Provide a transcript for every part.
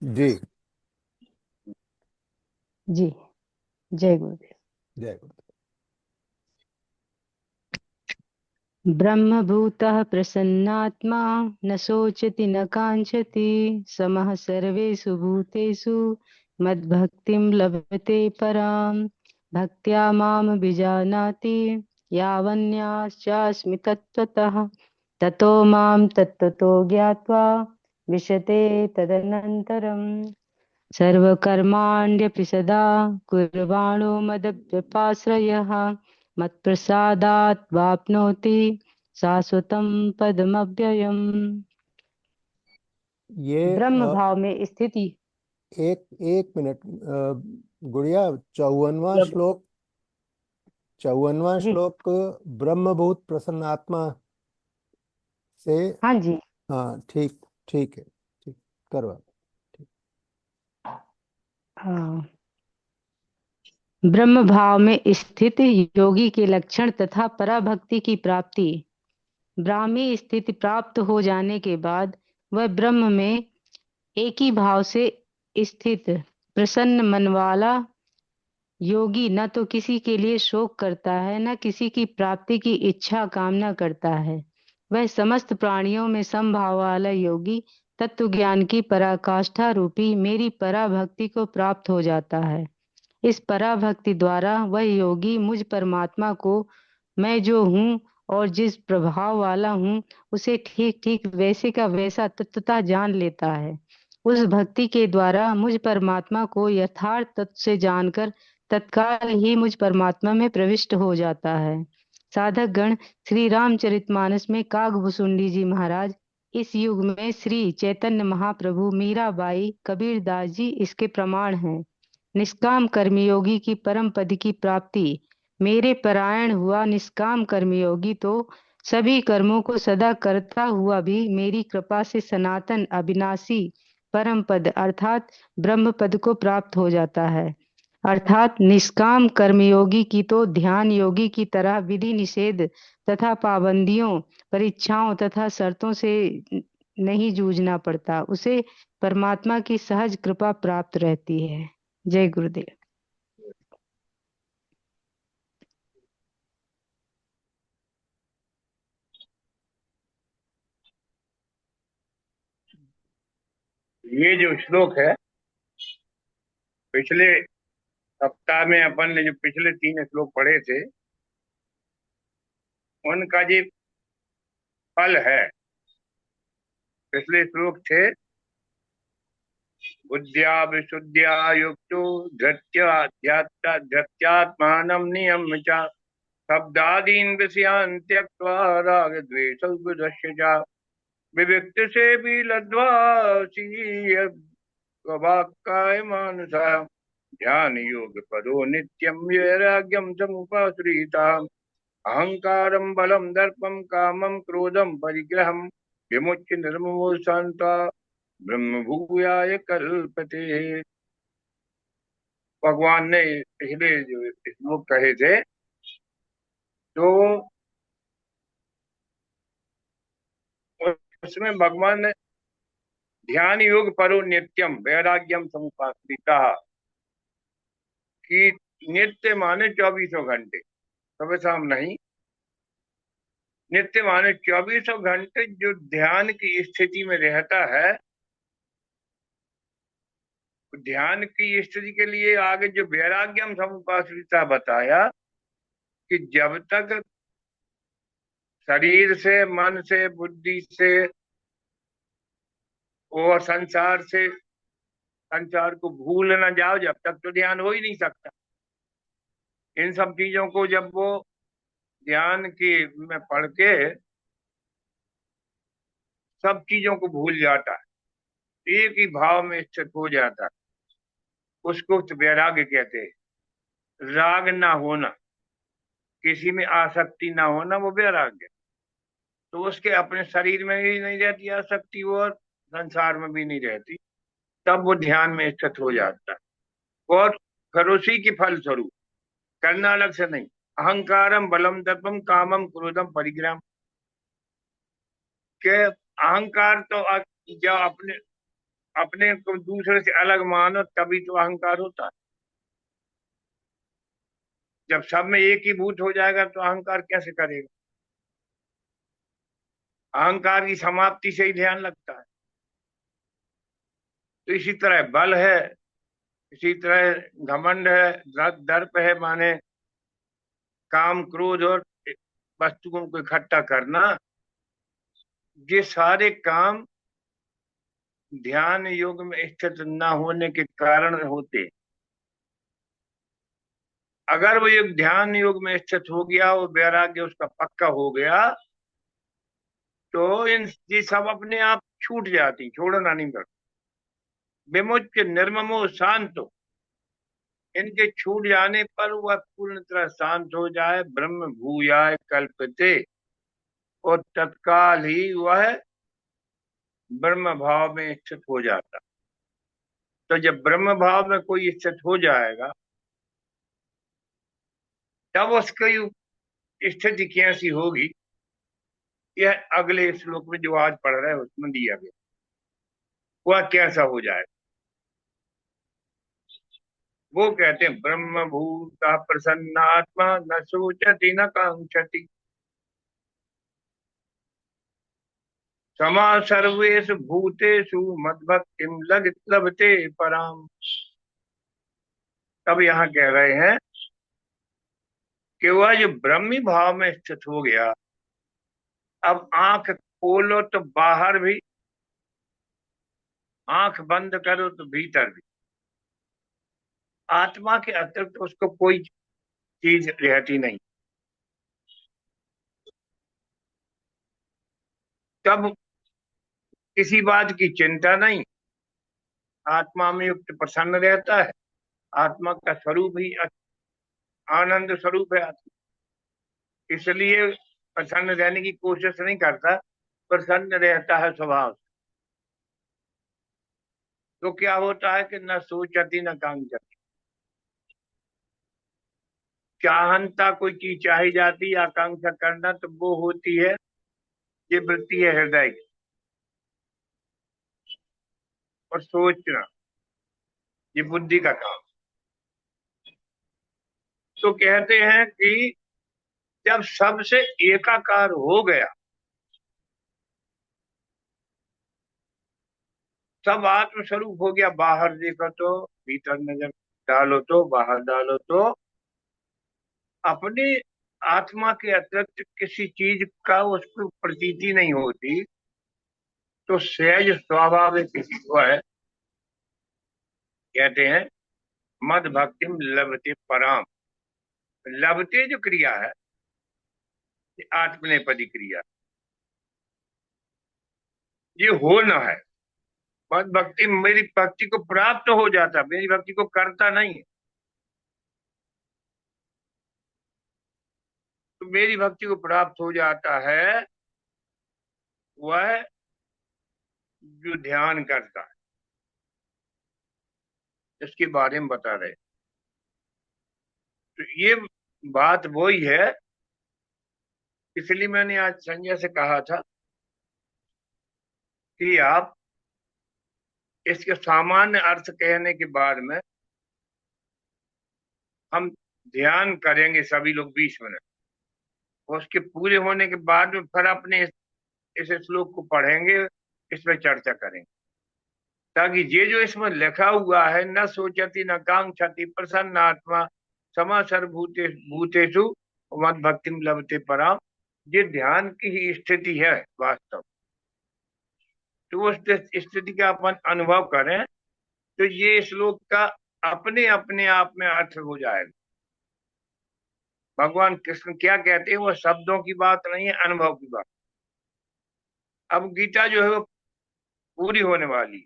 जी। जी। जय गुरुदेव। जय गुरु। ब्रह्मभूतः प्रसन्नात्मा न शोचति न काञ्चति समः सर्वेषु भूतेषु मद्भक्तिं लभते पराम् भक्त्या मां विजानाति यावन्याश्चास्मि तत्त्वतः ततो मां तत्त्वतो ज्ञात्वा विशते तदनन्तरम् सर्वकर्माण्यपि सदा कुर्वाणो मदव्यपाश्रयः मत्प्रसादात् वाप्नोति शाश्वतं पदमव्ययम्। ये ब्रह्म भाव में स्थिति। एक एक मिनट, गुड़िया, 54वां जब श्लोक, 54वां जी। श्लोक ब्रह्मभूत प्रसन्नात्मा से। हाँ जी। हाँ, ठीक। ठीक है, ठीक। करो आप। ठीक। हाँ। ब्रह्म भाव में स्थित योगी के लक्षण तथा पराभक्ति की प्राप्ति। ब्राह्मी स्थिति प्राप्त हो जाने के बाद वह ब्रह्म में एक ही भाव से स्थित प्रसन्न मन वाला योगी न तो किसी के लिए शोक करता है न किसी की प्राप्ति की इच्छा कामना करता है। वह समस्त प्राणियों में समभाव वाला योगी तत्व ज्ञान की पराकाष्ठा रूपी मेरी पराभक्ति को प्राप्त हो जाता है। इस पराभक्ति द्वारा वह योगी मुझ परमात्मा को मैं जो हूँ और जिस प्रभाव वाला हूँ उसे ठीक ठीक वैसे का वैसा तत्वतः जान लेता है। उस भक्ति के द्वारा मुझ परमात्मा को यथार्थ तत्व से जानकर तत्काल ही मुझ परमात्मा में प्रविष्ट हो जाता है। साधक गण, श्री रामचरितमानस में कागभूषुंडी जी महाराज, इस युग में श्री चैतन्य महाप्रभु, मीराबाई, कबीरदास जी इसके प्रमाण हैं। निष्काम कर्मयोगी की परम पद की प्राप्ति। मेरे परायण हुआ निष्काम कर्मयोगी तो सभी कर्मों को सदा करता हुआ भी मेरी कृपा से सनातन अविनाशी परम पद अर्थात ब्रह्म पद को प्राप्त हो जाता है। अर्थात निष्काम कर्मयोगी की तो ध्यान योगी की तरह विधि निषेध तथा पाबंदियों, परीक्षाओं तथा शर्तों से नहीं जूझना पड़ता। उसे परमात्मा की सहज कृपा प्राप्त रहती है। जय गुरुदेव। ये जो श्लोक है, पिछले सप्ताह में अपन ने जो पिछले 3 श्लोक पढ़े थे उनका जो फल है। पिछले श्लोक थे बुद्ध्या विशुद्ध्या युक्तो धृत्यात्मानं नियम्य च शब्दादीन् विषयान् त्यक्त्वा राग द्वेष विदस्य च विविक्त से भी लद्ध्वा सीय वाक्काय मानसा ध्यान योग पदो नित्यं वैराग्यं समुपाश्रिता अहंकारं बलं दर्पं कामं क्रोधं परिग्रहं विमुच्य निर्ममो शांता ब्रह्म भूयाय कल्पते। भगवान ने पिछले जो श्लोक कहे थे, तो उसमें भगवान ने ध्यान योग परो नित्यम वैराग्यम समुपाश्रिता कि नित्य माने 2400 घंटे, सुबह शाम नहीं। नित्य माने 2400 घंटे जो ध्यान की स्थिति में रहता है। ध्यान की स्थिति के लिए आगे जो वैराग्यम समुपाश्रिता बताया कि जब तक शरीर से, मन से, बुद्धि से और संसार से, संसार को भूल न जाओ, जब तक तो ध्यान हो ही नहीं सकता। इन सब चीजों को जब वो ध्यान की में पढ़ के सब चीजों को भूल जाता है, एक ही भाव में स्थित हो जाता है, उसको तो वैराग्य कहते हैं। राग ना होना, किसी में आसक्ति ना होना, वो वैराग्य। तो उसके अपने शरीर में भी नहीं रहती आसक्ति और संसार में भी नहीं रहती, तब वो ध्यान में स्थित हो जाता है। और फिर उसी के फल स्वरूप करना अलग से नहीं। अहंकारम बलम दर्पम कामम क्रोधम परिग्रह के अहंकार तो जो अपने अपने को दूसरे से अलग मानो तभी तो अहंकार होता है। जब सब में एक ही भूत हो जाएगा तो अहंकार कैसे करेगा? अहंकार की समाप्ति से ही ध्यान लगता है। तो इसी तरह बल है, इसी तरह घमंड है, दर्प है, माने काम क्रोध और वस्तुओं को इकट्ठा करना। ये सारे काम ध्यान योग में स्थित न होने के कारण होते। अगर वो एक ध्यान योग में स्थित हो गया, वो वैराग्य उसका पक्का हो गया, तो इन ये सब अपने आप छूट जाती, छोड़ना नहीं पड़ता। विमुक्त निर्ममो शांत हो, इनके छूट जाने पर वह पूर्ण तरह शांत हो जाए, ब्रह्म भूयाय कल्पते, और तत्काल ही वह ब्रह्म भाव में स्थित हो जाता। तो जब ब्रह्म भाव में कोई स्थित हो जाएगा, तब उसकी स्थिति कैसी होगी, यह अगले श्लोक में जो आज पढ़ रहे हैं उसमें दिया गया। वह कैसा हो जाएगा? वो कहते हैं ब्रह्म भूत प्रसन्नात्मा न सोचति न कांक्षति, समा सर्वेषु भूतेषु मद्भक्तिम लभते पराम। तब यहाँ कह रहे हैं कि वह जो ब्रह्मी भाव में स्थित हो गया, अब आंख खोलो तो बाहर भी, आंख बंद करो तो भीतर भी, आत्मा के अतिरिक्त उसको कोई चीज रहती नहीं। तब किसी बात की चिंता नहीं, आत्मा में युक्त प्रसन्न रहता है। आत्मा का स्वरूप ही आनंद स्वरूप है आत्मा, इसलिए प्रसन्न रहने की कोशिश नहीं करता, प्रसन्न रहता है स्वभाव से। तो क्या होता है कि न सोचती न कांक्षती, चाहनता कोई चीज चाही जाती, आकांक्षा करना, तो वो होती है, ये वृत्ति है हृदय की। और सोचना ये बुद्धि का काम। तो कहते हैं कि जब सबसे एकाकार हो गया, सब आत्म स्वरूप हो गया, बाहर देखो तो, भीतर नजर डालो तो, बाहर डालो तो, अपने आत्मा के अतिरिक्त किसी चीज का उसको प्रतीति नहीं होती, तो सहज स्वाभाविक वो है, कहते हैं मद भक्तिम लभते पराम। लभते जो क्रिया है, ये आत्मनेपदी क्रिया, ये होना है। मद भक्ति मेरी भक्ति को प्राप्त हो जाता, मेरी भक्ति को करता नहीं है। तो मेरी भक्ति को प्राप्त हो जाता है वह जो ध्यान करता है, इसके बारे में बता रहे। तो ये बात वही है, इसलिए मैंने आज संजय से कहा था कि आप इसके सामान्य अर्थ कहने के बाद में हम ध्यान करेंगे सभी लोग 20 मिनट, उसके पूरे होने के बाद में फिर अपने इस श्लोक को पढ़ेंगे, इस पर चर्चा करेंगे, ताकि ये जो इसमें लिखा हुआ है, न सोचती न कांक्षति प्रसन्न आत्मा समा सर्वभूते भूतेषु मद भक्ति लभते पराम, ये ध्यान की ही स्थिति है वास्तव। तो उस स्थिति का अपन अनुभव करें, तो ये श्लोक का अपने अपने आप में अर्थ हो जाएगा। भगवान कृष्ण क्या कहते हैं, वो शब्दों की बात नहीं है, अनुभव की बात। अब गीता जो है वो पूरी होने वाली,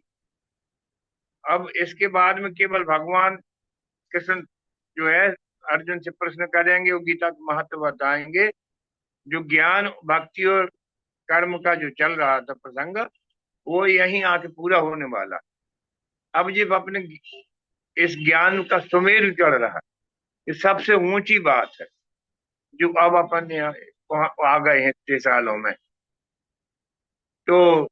अब इसके बाद में केवल भगवान कृष्ण जो है अर्जुन से प्रश्न करेंगे, वो गीता का महत्व बताएंगे। जो ज्ञान भक्ति और कर्म का जो चल रहा था प्रसंग, वो यहीं आके पूरा होने वाला। अब ये अपने इस ज्ञान का सुमेर चढ़ रहा है, ये सबसे ऊंची बात है जो अब अपन यहाँ आ गए हैं 6 सालों में। तो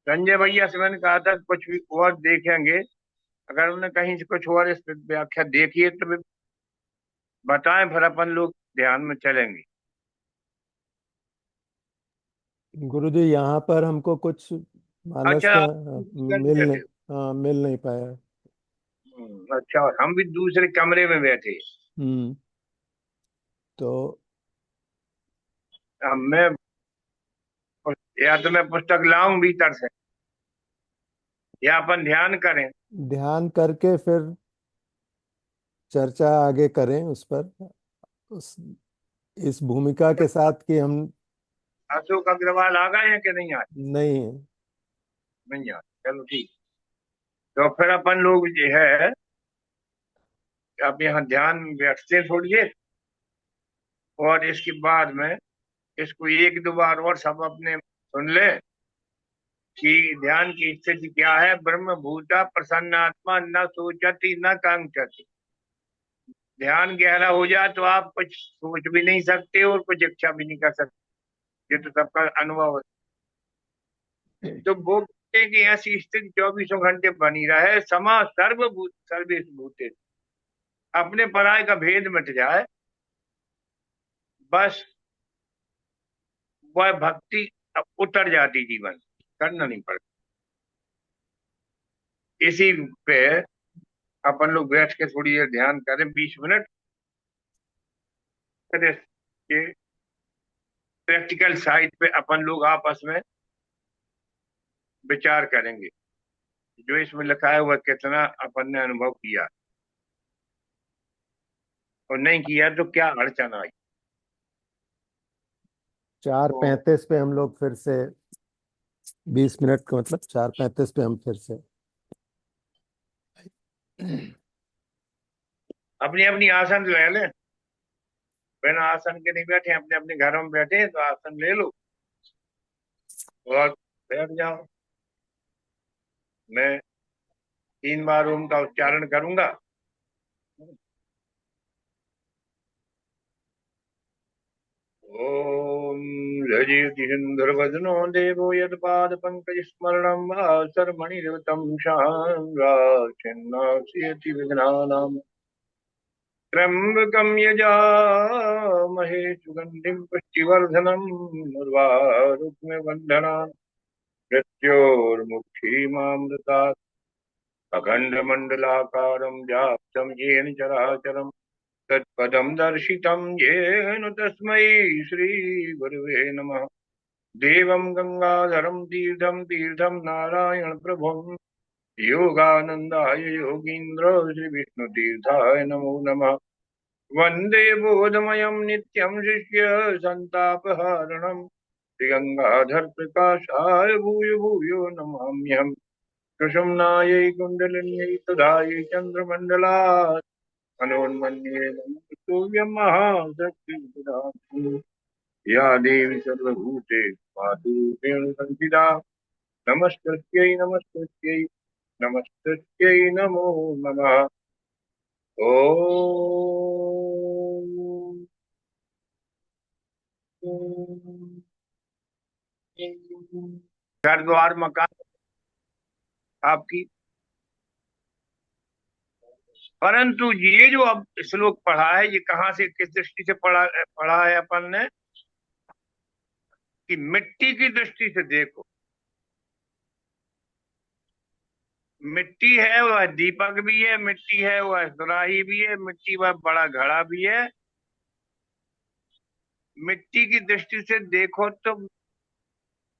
संजय भैया से मैंने कहा था कुछ भी और देखेंगे, अगर उन्होंने कहीं से कुछ और इस पे व्याख्या देखी है तो बताएं, फिर अपन लोग ध्यान में चलेंगे। गुरुजी यहाँ पर हमको कुछ मानस अच्छा, का आप दूसरे में मिल नहीं, बैठे हो? हाँ मिल नहीं पाया। अच्छा, और हम भी दूसरे कमरे में बैठे। हम्म। तो अब या तो मैं पुस्तक लाऊं भीतर से, या अपन ध्यान करें। ध्यान करके फिर चर्चा आगे करें उस पर, उस इस भूमिका के साथ कि हम अशोक अग्रवाल आ गए हैं कि नहीं आए? नहीं। नहीं आए, चलो ठीक। तो फिर अपन लोग जो है, अब यहाँ ध्यान में बैठते हैं थोड़ी देर, और इसके बाद में इसको एक दो बार और सब अपने सुन ले कि ध्यान की स्थिति क्या है। ब्रह्म भूता प्रसन्नात्मा, न सोचती न कांक्षति। ध्यान गहरा हो जाए तो आप कुछ सोच भी नहीं सकते और कुछ इच्छा भी नहीं कर सकते। ये तो सबका अनुभव है। तो वो कहते हैं कि ऐसी स्थिति 24 घंटे बनी रहे, समा सर्वभूत सर्वेश भूते, अपने पराये का भेद मिट जाए, बस वह भक्ति अब उतर जाती जीवन, करना नहीं पड़ता। इसी पे अपन लोग बैठ के थोड़ी देर ध्यान करें, 20 मिनट, फिर इसके प्रैक्टिकल साइड पे अपन लोग आपस में विचार करेंगे, जो इसमें लिखा है वह कितना अपन ने अनुभव किया और नहीं किया तो क्या अड़चन आई। 4:35 पे हम लोग फिर से, 20 मिनट का मतलब 4:35 पे हम फिर से। अपनी अपनी आसन ले लें, बिना आसन के नहीं बैठे, अपने अपने घरों में बैठे हैं तो आसन ले लो और बैठ जाओ। मैं 3 बार ओम का उच्चारण करूंगा। ओम लजीर्घिन्दुर्वदनो देवो यत्पादपङ्कजस्मरणं वा सर्वमणिरवितं शान्राच्छिन्नास्यति विघ्नानाम्। त्र्यम्बकं यजामहे सुगन्धिं पुष्टिवर्धनम् उर्वारुक्मिबन्धनान् मृत्योर्मुक्षीमामृतात्। अखण्डमण्डलाकारं व्याप्तं येन चराचरम् तत्पदं दर्शितं येन तस्मै श्रीगुरुवे नमः। देवं गंगाधरं तीर्थं तीर्थं नारायण प्रभुं योगानंदाय योगीन्द्र श्री विष्णुतीर्थाय नमो नमः। वन्दे बोधमयं नित्यं शिष्य संतापहारणं श्रीगंगाधर प्रकाशाय भूयो भूयो नमाम्यहम्। सुषुम्नायै कुण्डलिन्यै सुधायै चन्द्रमण्डलात् मनोन्मन्ये सूर्यं महाशक्तिः। या देवी सर्वभूतेषु मातृरूपेण संस्थिता नमस्तस्यै नमस्तस्यै नमस्तस्यै नमो नमः। ओम घर द्वार मकान आपकी, परंतु ये जो अब श्लोक पढ़ा है ये कहाँ से किस दृष्टि से पढ़ा पढ़ा है अपन ने, कि मिट्टी की दृष्टि से देखो। मिट्टी है वह दीपक भी है, मिट्टी है वह सुराही भी है, मिट्टी वह बड़ा घड़ा भी है। मिट्टी की दृष्टि से देखो तो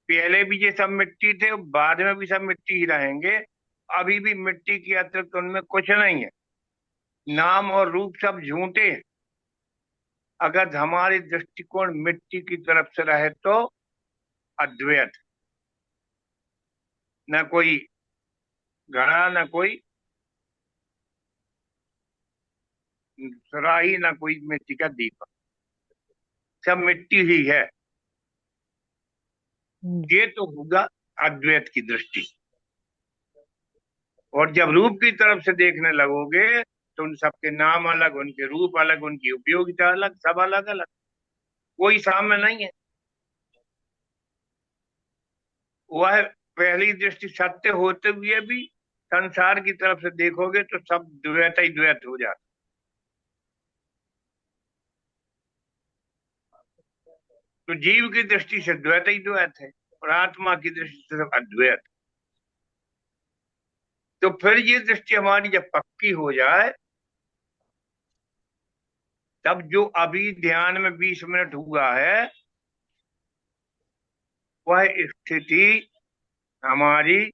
पहले भी ये सब मिट्टी थे, बाद में भी सब मिट्टी ही रहेंगे। अभी भी मिट्टी के अतिरिक्त उनमें कुछ नहीं है, नाम और रूप सब झूठे हैं। अगर हमारी दृष्टिकोण मिट्टी की तरफ से रहे तो अद्वैत, न कोई घड़ा, न कोई सुराही, न कोई मिट्टी का दीपक, सब मिट्टी ही है। ये तो होगा अद्वैत की दृष्टि। और जब रूप की तरफ से देखने लगोगे तो उन सबके नाम अलग, उनके रूप अलग, उनकी उपयोगिता अलग, सब अलग अलग, कोई सामने नहीं है। वह पहली दृष्टि सत्य होते हुए भी संसार की तरफ से देखोगे तो सब द्वैत ही द्वैत हो जाता। तो जीव की दृष्टि से द्वैत ही द्वैत है और आत्मा की दृष्टि से सब अद्वैत। तो फिर ये दृष्टि हमारी जब पक्की हो जाए, तब जो अभी ध्यान में 20 मिनट हुआ है, वह स्थिति हमारी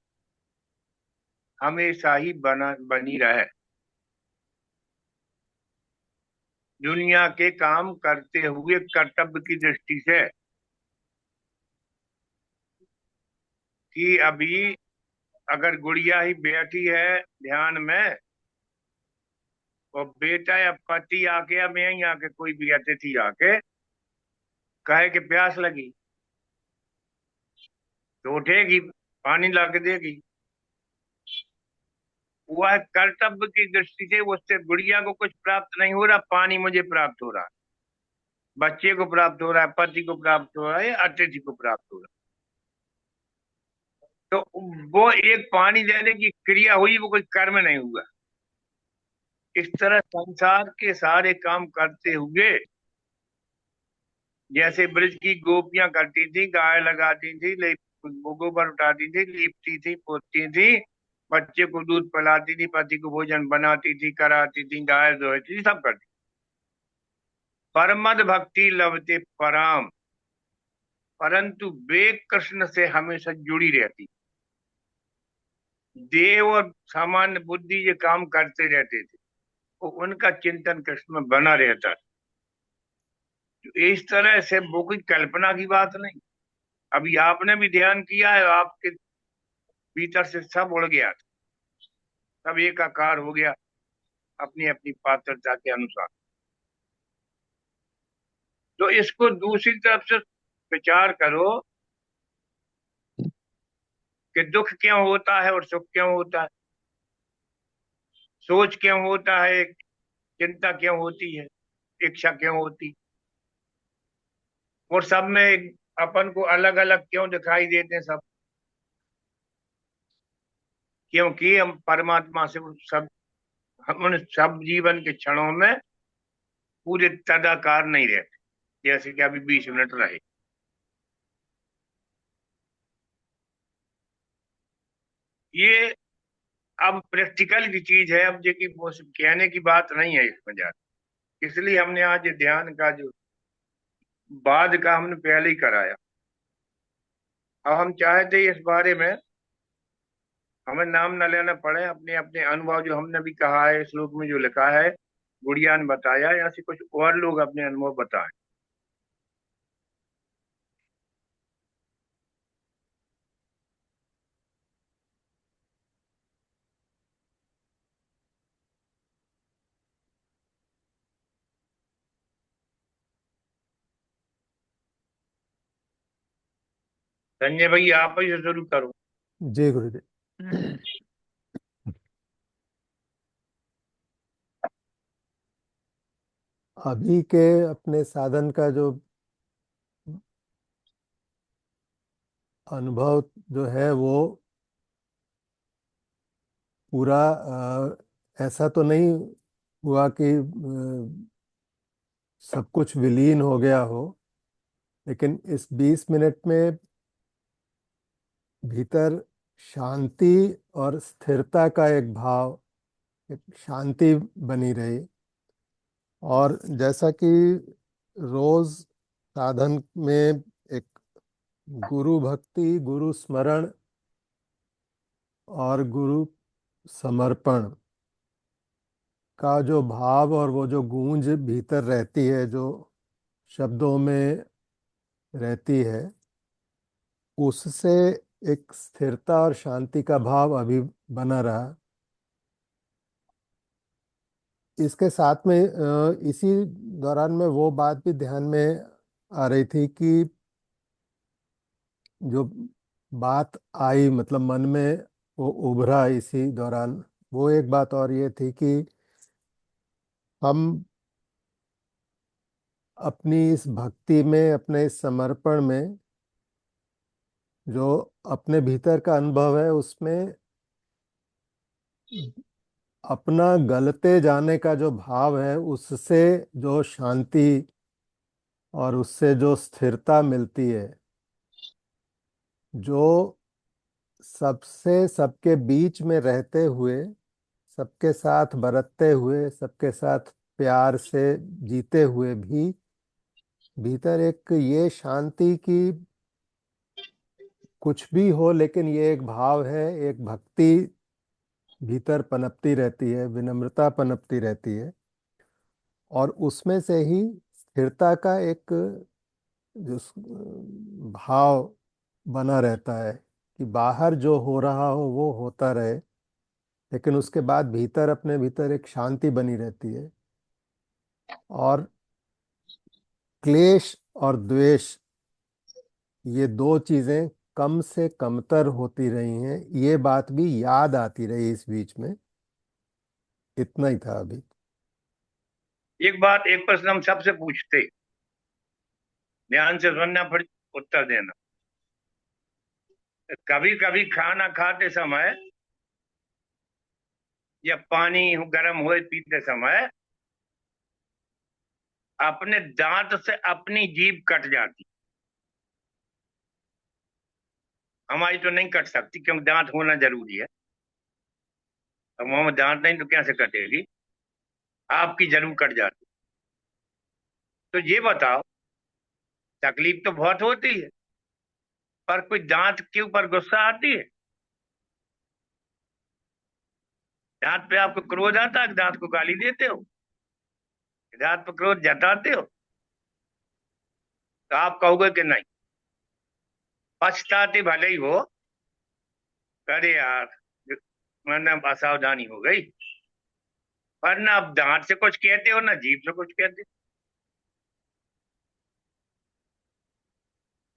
हमेशा ही बनी रहे। दुनिया के काम करते हुए कर्तव्य की दृष्टि से, कि अभी अगर गुड़िया ही बैठी है ध्यान में और बेटा या पति आके या मैं ही आके कोई भी अतिथि आके कहे कि प्यास लगी, तो उठेगी, पानी ला के देगी। वह कर्तव्य की दृष्टि से उससे गुड़िया को कुछ प्राप्त नहीं हो रहा, पानी मुझे प्राप्त हो रहा है, बच्चे को प्राप्त हो रहा है, पति को प्राप्त हो रहा है, अतिथि को प्राप्त हो रहा है। तो वो एक पानी देने की क्रिया हुई, वो कोई कर्म नहीं हुआ। इस तरह संसार के सारे काम करते हुए, जैसे ब्रज की गोपियां करती थी, गाय लगाती थी, गोबर उठाती थी, लीपती थी, पोतती थी, बच्चे को दूध पिलाती थी, पति को भोजन बनाती थी, कराती थी, गाय धोती थी, सब करती। परमद भक्ति लभते पराम, परंतु वे कृष्ण से हमेशा जुड़ी रहती। देव और सामान्य बुद्धि ये काम करते रहते थे, वो उनका चिंतन कृष्ण में बना रहता। तो इस तरह से वो कोई कल्पना की बात नहीं। अभी आपने भी ध्यान किया है, आपके भीतर से सब उड़ गया, सब एकाकार हो गया अपनी अपनी पात्रता के अनुसार। तो इसको दूसरी तरफ से विचार करो कि दुख क्यों होता है और सुख क्यों होता है, सोच क्यों होता है, चिंता क्यों होती है, इच्छा क्यों होती, और सब में अपन को अलग अलग क्यों दिखाई देते हैं सब। क्योंकि हम परमात्मा से सब, हम उन सब जीवन के क्षणों में पूरे तदाकार नहीं रहते, जैसे कि अभी 20 मिनट रहे। ये अब प्रैक्टिकल की चीज है, अब जो कि वो सिर्फ कहने की बात नहीं है इसमें ज्यादा। इसलिए हमने आज ये ध्यान का जो बाद का हमने पहले ही कराया। अब हम चाहते इस बारे में हमें नाम न लेना पड़े, अपने अपने अनुभव जो हमने भी कहा है, श्लोक में जो लिखा है, गुड़िया ने बताया, या से कुछ और लोग अपने अनुभव बताएं। संजय भाई आप ही से शुरू करो। जय गुरुदेव। अभी के अपने साधन का जो अनुभव जो है वो पूरा ऐसा तो नहीं हुआ कि सब कुछ विलीन हो गया हो, लेकिन इस 20 मिनट में भीतर शांति और स्थिरता का एक भाव, एक शांति बनी रही। और जैसा कि रोज साधन में एक गुरु भक्ति, गुरु स्मरण और गुरु समर्पण का जो भाव और वो जो गूंज भीतर रहती है, जो शब्दों में रहती है, उससे एक स्थिरता और शांति का भाव अभी बना रहा। इसके साथ में इसी दौरान में वो बात भी ध्यान में आ रही थी कि जो बात आई, मतलब मन में वो उभरा इसी दौरान, वो एक बात और ये थी कि हम अपनी इस भक्ति में, अपने इस समर्पण में जो अपने भीतर का अनुभव है उसमें अपना गलते जाने का जो भाव है उससे जो शांति और उससे जो स्थिरता मिलती है, जो सबसे सबके बीच में रहते हुए, सबके साथ बरतते हुए, सबके साथ प्यार से जीते हुए भी भीतर एक ये शांति की, कुछ भी हो लेकिन ये एक भाव है, एक भक्ति भीतर पनपती रहती है, विनम्रता पनपती रहती है। और उसमें से ही स्थिरता का एक जो भाव बना रहता है कि बाहर जो हो रहा हो वो होता रहे, लेकिन उसके बाद भीतर, अपने भीतर एक शांति बनी रहती है। और क्लेश और द्वेष, ये दो चीजें कम से कमतर होती रही हैं, ये बात भी याद आती रही इस बीच में। इतना ही था अभी। एक बात, एक प्रश्न हम सबसे पूछते, ध्यान से सुनना फिर उत्तर देना। कभी कभी खाना खाते समय या पानी गर्म हुए पीते समय अपने दांत से अपनी जीभ कट जाती। हमारी तो नहीं कट सकती क्योंकि दांत होना जरूरी है। अब मुंह में दांत नहीं तो कैसे कटेगी? आपकी जरूर कट जाती। तो ये बताओ, तकलीफ तो बहुत होती है, पर कोई दांत के ऊपर गुस्सा आती है? दांत पे आपको क्रोध आता है? दांत को गाली देते हो? दांत पे क्रोध जताते हो? तो आप कहोगे कि नहीं, पछताते भले ही हो, अरे यार मैंने असावधानी हो गई। पर ना आप दांत से कुछ कहते हो ना जीभ से कुछ कहते हो।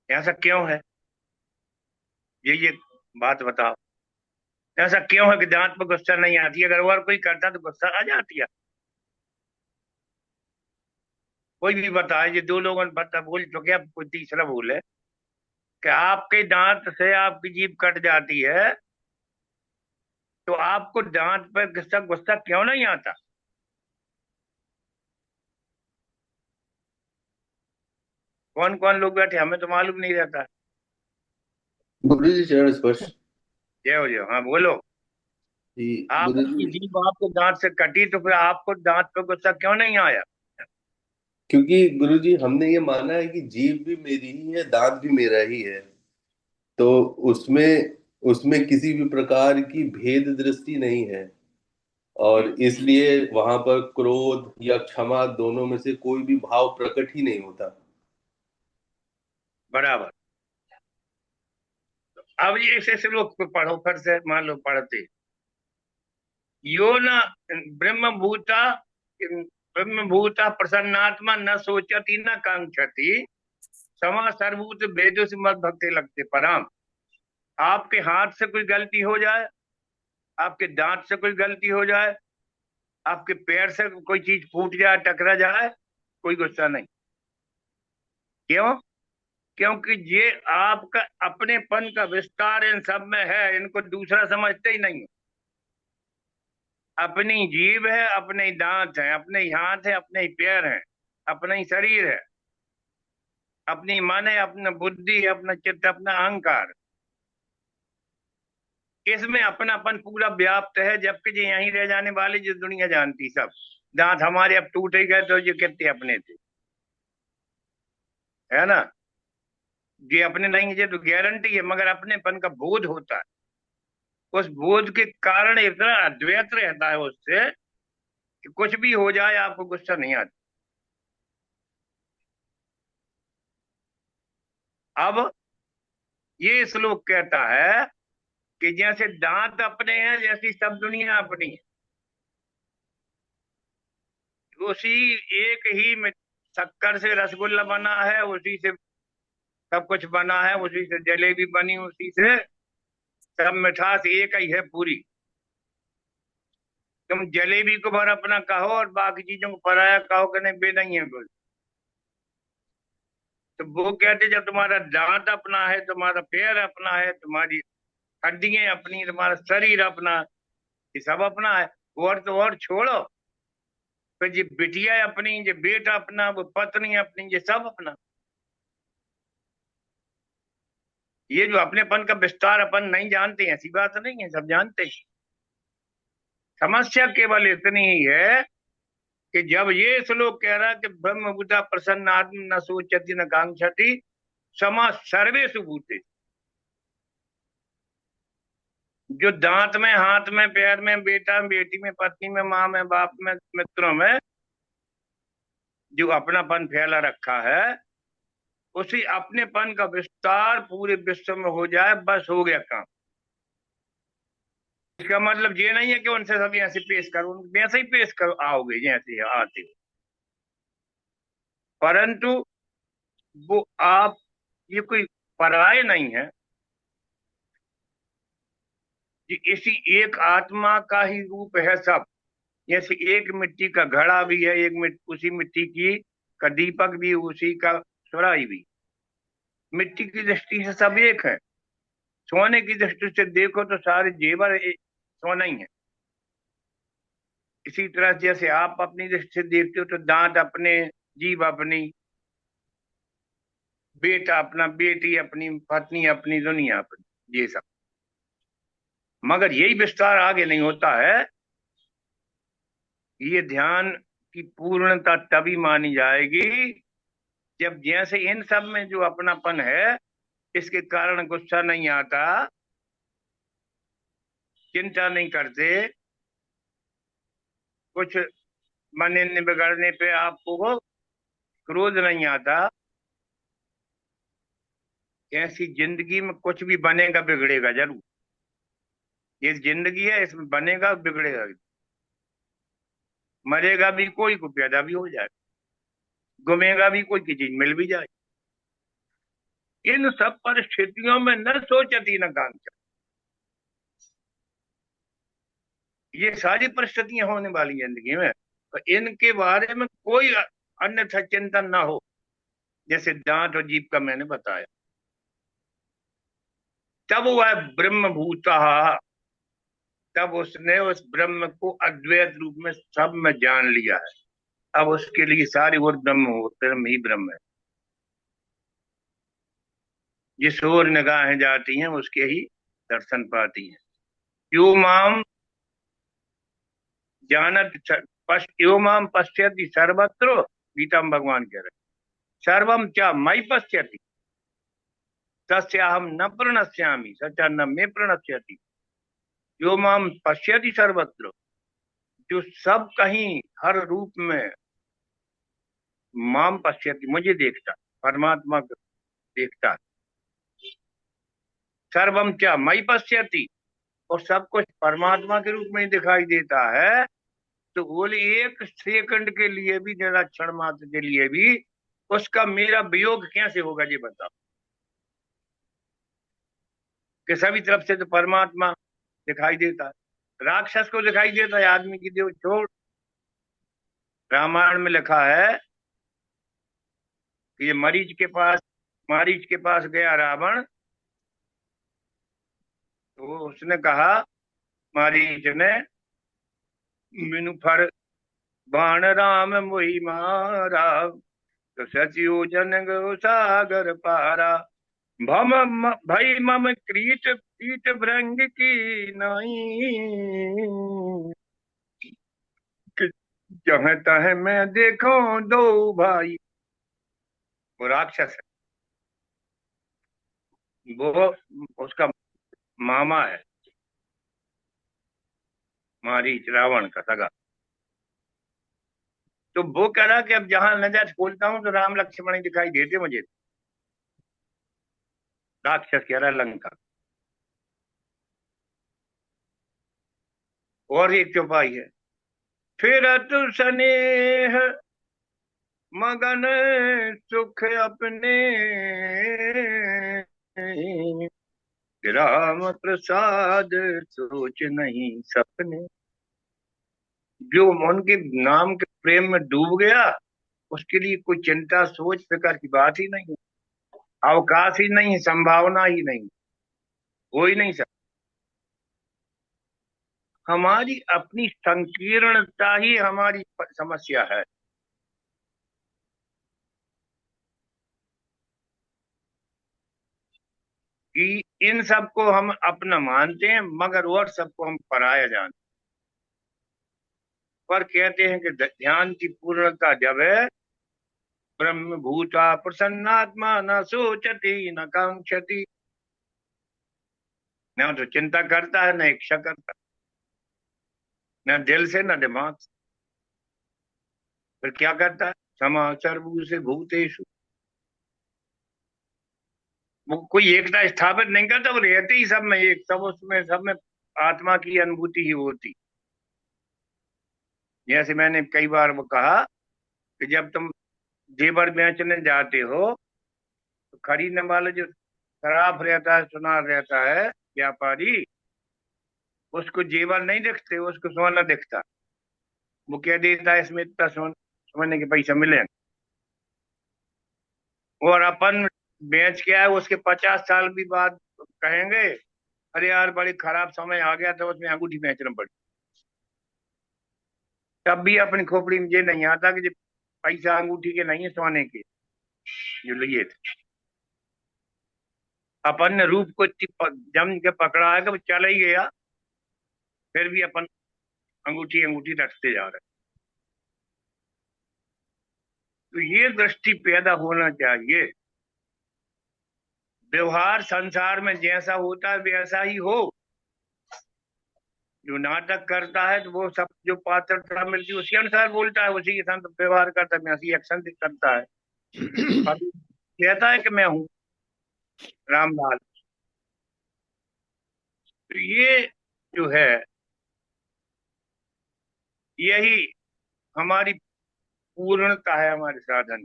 ऐसा क्यों है? ये बात बताओ। ऐसा क्यों है कि दांत पर गुस्सा नहीं आती? अगर और कोई करता तो गुस्सा आ जाती है। कोई भी बताए, ये दो लोगों ने बता बोल चुके, अब कोई तीसरा बोले कि आपके दांत से आपकी जीभ कट जाती है, तो आपको दांत पर गुस्सा गुस्सा क्यों नहीं आता? कौन कौन लोग बैठे हमें तो मालूम नहीं रहता। गुरु जी चरण स्पर्श। जय हो जय, हाँ बोलो। जी गुरु आपकी जी, जीभ आपके दांत से कटी तो फिर आपको दांत पे गुस्सा क्यों नहीं आया? क्योंकि गुरु जी हमने ये माना है कि जीभ भी मेरी ही है, दांत भी मेरा ही है। तो उसमें उसमें किसी भी प्रकार की भेद दृष्टि नहीं है, और इसलिए वहां पर क्रोध या क्षमा दोनों में से कोई भी भाव प्रकट ही नहीं होता। बराबर। अब ये इसे श्लोक को पढ़ो फिर से, मान लो पढ़ते। यो न ब्रह्म भूता, ब्रह्म भूता प्रसन्नात्मा न सोचती न कांक्षति, समा सर्वभूत वेदो से मत भक्ति लगते पराम। आपके हाथ से कोई गलती हो जाए, आपके दांत से कोई गलती हो जाए, आपके पैर से कोई चीज फूट जाए, टकरा जाए, कोई गुस्सा नहीं। क्यों? क्योंकि ये आपका अपनेपन का विस्तार इन सब में है, इनको दूसरा समझते ही नहीं। अपनी जीभ है, अपने ही दांत है, अपने ही हाथ है, अपने ही पैर है, अपना ही शरीर है, अपनी मन है, अपना बुद्धि है, अपना चित्त, अपना अहंकार। इसमें अपनापन पूरा व्याप्त है, जबकि ये यहीं रह जाने वाले जो दुनिया जानती सब। दांत हमारे अब टूट ही गए तो ये कितने अपने थे, है ना? ये अपने नहीं, ये तो गारंटी है, मगर अपनेपन का बोध होता है। उस बोध के कारण इतना अद्वैत रहता है उससे कि कुछ भी हो जाए आपको गुस्सा नहीं आता। अब ये श्लोक कहता है कि जैसे दांत अपने हैं, जैसी सब दुनिया अपनी है। उसी एक ही में शक्कर से रसगुल्ला बना है, उसी से सब कुछ बना है, उसी से जलेबी बनी, उसी से सब मिठास एक ही है पूरी। तुम जलेबी को भर अपना कहो और बाकी चीजों को पराया कहो कि नहीं, बे नहीं है कुछ। तो वो कहते जब तुम्हारा दांत अपना है, तुम्हारा पैर अपना है, तुम्हारी हड्डियां अपनी, तुम्हारा शरीर अपना, ये सब अपना है, और तो और छोड़ो, फिर ये बिटिया अपनी, ये बेटा अपना, वो पत्नी अपनी, ये सब अपना। ये जो अपनेपन का विस्तार अपन नहीं जानते, ऐसी बात नहीं है, सब जानते हैं। समस्या केवल इतनी ही है कि जब ये श्लोक कह रहा है कि ब्रह्मभूता प्रसन्न आत्म न सोचति न कांक्षति समा सर्वेषु भूते, जो दांत में, हाथ में, पैर में, बेटा में, बेटी में, पत्नी में, माँ में, बाप में, मित्रों में जो अपनापन फैला रखा है, उसी अपनेपन का विस्तार पूरे विश्व में हो जाए, बस हो गया काम। इसका मतलब ये नहीं है कि उनसे सब ऐसे पेश करो, वैसे ही पेश करो, आओगे जैसे आते हो, परंतु वो आप, ये कोई पराये नहीं है, कि इसी एक आत्मा का ही रूप है सब। जैसे एक मिट्टी का घड़ा भी है, उसी मिट्टी की का दीपक भी, उसी का सुराही भी, मिट्टी की दृष्टि से सब एक है। सोने की दृष्टि से देखो तो सारे जेवर सोना ही है। इसी तरह जैसे आप अपनी दृष्टि से देखते हो तो दांत अपने, जीभ अपनी, बेटा अपना, बेटी अपनी, पत्नी अपनी, दुनिया अपनी, ये सब। मगर यही विस्तार आगे नहीं होता है। ये ध्यान की पूर्णता तभी मानी जाएगी जब जैसे इन सब में जो अपनापन है, इसके कारण गुस्सा नहीं आता, चिंता नहीं करते, कुछ बनने बिगड़ने पे आपको क्रोध नहीं आता, ऐसी जिंदगी में कुछ भी बनेगा बिगड़ेगा जरूर। ये जिंदगी है, इसमें बनेगा बिगड़ेगा, मरेगा भी कोई, को पैदा भी हो जाए, गुमेगा भी कोई की चीज मिल भी जाए। इन सब परिस्थितियों में न सोचती न कांक्षा, ये सारी परिस्थितियां होने वाली जिंदगी में, तो इनके बारे में कोई अन्यथा चिंतन ना हो, जैसे दांत और जीभ का मैंने बताया। तब वह ब्रह्म भूता, तब उसने उस ब्रह्म को अद्वैत रूप में सब में जान लिया है। अब उसके लिए सारी और ब्रह्म हो, ब्रह्म ही ब्रह्म है। जिस ओर निगाहें जाती हैं उसके ही दर्शन पाती हैं। यो माम जानत यो माम पश्यति सर्वत्र, गीता में भगवान कह रहे, सर्वम च मयि पश्यति तस्याहम न प्रणश्यामि सचा न मे प्रणश्यति। यो माम पश्यति सर्वत्र, जो सब कहीं हर रूप में माम पश्यति मुझे देखता, परमात्मा को देखता, सर्वम च मयि पश्यति, और सब कुछ परमात्मा के रूप में ही दिखाई देता है। तो बोले एक सेकंड के लिए भी, जरा क्षण मात्र के लिए भी उसका मेरा वियोग कैसे होगा, ये बताओ। कि सभी तरफ से तो परमात्मा दिखाई देता है, राक्षस को दिखाई देता है, आदमी की देव छोड़। रामायण में लिखा है कि ये मारीच के पास गया रावण, तो उसने कहा, मारीच ने, बिनु फर बाण राम मोहि मारा, तो सचियो जन गो सागर पारा, भम भई मम क्रीट पीट भृंग की नाई, कि जहाँ तह मैं देखो दो भाई। वो राक्षस है, वो उसका मामा है, मारीच, रावण का सगा। तो वो कह रहा कि अब जहां नजर खोलता हूं तो राम लक्ष्मण ही दिखाई देते मुझे। राक्षस कह रहा है लंका। और एक चौपाई है, फिर तु स्नेह मगन सुख अपने, राम प्रसाद सोच नहीं सपने। जो उनके नाम के प्रेम में डूब गया, उसके लिए कोई चिंता सोच फिकर की बात ही नहीं है। अवकाश ही नहीं, संभावना ही नहीं, हो ही नहीं सकता। हमारी अपनी संकीर्णता ही हमारी समस्या है। कि इन सबको हम अपना मानते हैं, मगर और सबको हम पराया जानते हैं। पर कहते हैं कि ध्यान की पूर्णता जब है, ब्रह्म भूता प्रसन्नात्मा न सोचती न कांक्षति। न तो चिंता करता है, न इच्छा करता, न दिल से न दिमाग से। फिर क्या करता है? समा सर्वभूत से भूतेषु। वो कोई एकता स्थापित नहीं करता, वो रहते ही सब में एक, सब उसमें, सब में आत्मा की अनुभूति ही होती। जैसे मैंने कई बार वो कहा कि जब तुम जेवर बेचने जाते हो, तो खरीदने वाले जो शराब रहता है, सुनार रहता है, व्यापारी, उसको जेवर नहीं दिखते, उसको सोना दिखता। वो कह देता है इसमें इतना सोने के पैसा मिले। और अपन बेच के आए, उसके 50 साल भी बाद कहेंगे अरे यार बड़ी खराब समय आ गया था, उसमें अंगूठी बेचना पड़ी। तब भी अपनी खोपड़ी में ये नहीं आता कि ये पैसा अंगूठी के नहीं है, सोने के जो लिए थे। अपन ने रूप को इतनी जम के पकड़ा है कि वो चला ही गया, फिर भी अपन अंगूठी अंगूठी रखते जा रहे हैं। तो ये दृष्टि पैदा होना चाहिए। व्यवहार संसार में जैसा होता है वैसा ही हो। जो नाटक करता है तो वो सब जो पात्रता मिलती है उसी अनुसार बोलता है, उसी के साथ व्यवहार करता है, मैं उसी एक्शन करता है। पर कहता है कि मैं हूँ रामलाल। तो ये जो है, यही हमारी पूर्णता है, हमारे साधन।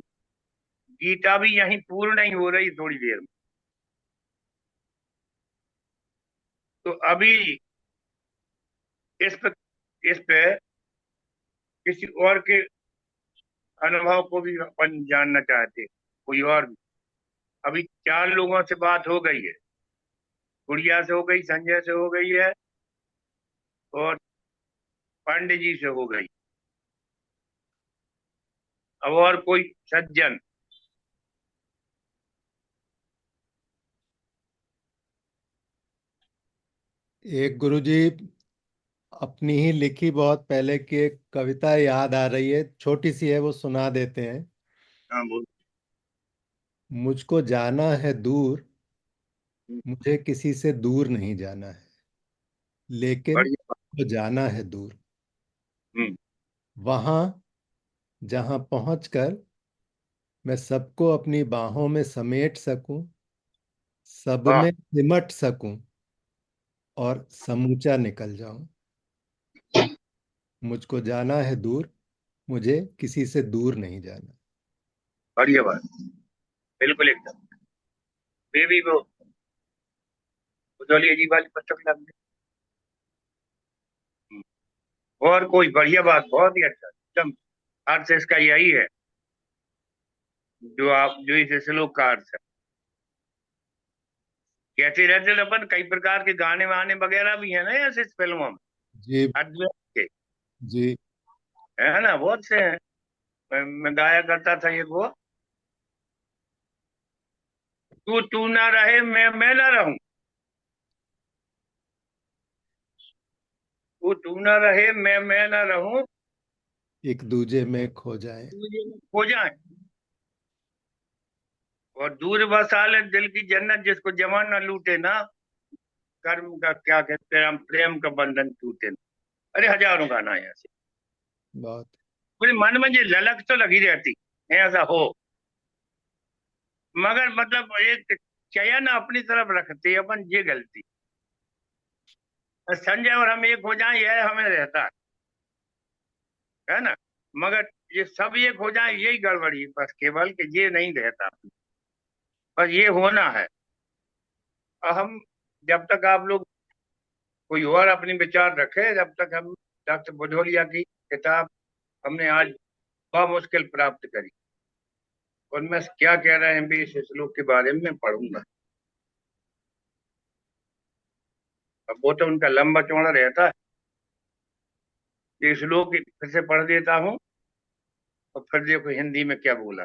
गीता भी यही पूर्ण ही हो रही थोड़ी देर में। तो अभी इस पे किसी और के अनुभव को भी अपन जानना चाहते हैं। कोई और भी। अभी 4 लोगों से बात हो गई है। गुड़िया से हो गई, संजय से हो गई है, और पांडे जी से हो गई। अब और कोई सज्जन। एक गुरुजी, अपनी ही लिखी बहुत पहले की एक कविता याद आ रही है, छोटी सी है, वो सुना देते हैं। हाँ बोल। मुझको जाना है दूर, मुझे किसी से दूर नहीं जाना है, लेकिन बढ़िया। तो जाना है दूर, हम्म। वहां जहां पहुंचकर मैं सबको अपनी बाहों में समेट सकूं, सब वाह। में सिमट सकूं और समूचा निकल जाऊं। मुझको जाना है दूर, मुझे किसी से दूर नहीं जाना। बढ़िया बात। बिल्कुल एकदम। बेबी को उजौली अजीब वाली पुस्तक लग गई। और कोई बढ़िया बात, बहुत ही अच्छा एकदम। अर्थ इसका यही है जो आप, जो इस श्लोक का अर्थ है। कहते रहते थे अपन, कई प्रकार के गाने वाने वगैरह भी है ना ऐसे इस फिल्मों में, जी। अद्वैत के। जी। है ना, बहुत से हैं। मैं गाया करता था एक वो, तू तू ना रहे मैं ना रहूं, तू तू ना रहे मैं ना रहूं, एक दूजे में खो जाए। तू ये खो जाए। और दूर बसा ले दिल की जन्नत, जिसको जवान न लूटे ना, कर्म का क्या कहते हैं हम, प्रेम का बंधन टूटे ना। अरे हजारों गाना है ऐसे। बहुत। मुझे मन में ये ललक तो लगी रहती है ऐसा हो, मगर मतलब एक चयन अपनी तरफ रखते हैं अपन, ये गलती। संजय और हम एक हो जाएं, यह हमें रहता है ना। मगर ये सब एक हो जाए, यही गड़बड़ी है बस, केवल कि ये नहीं रहता। बस ये होना है। और हम, जब तक आप लोग कोई और अपने विचार रखे, जब तक हम, डॉक्टर बुधोलिया की किताब हमने आज बमुश्किल प्राप्त करी। उनमें क्या कह रहे हैं भी इस श्लोक के बारे में मैं पढ़ूंगा। अब वो तो उनका लंबा चौड़ा रहता है। ये श्लोक फिर से पढ़ देता हूँ और फिर देखो हिंदी में क्या बोला।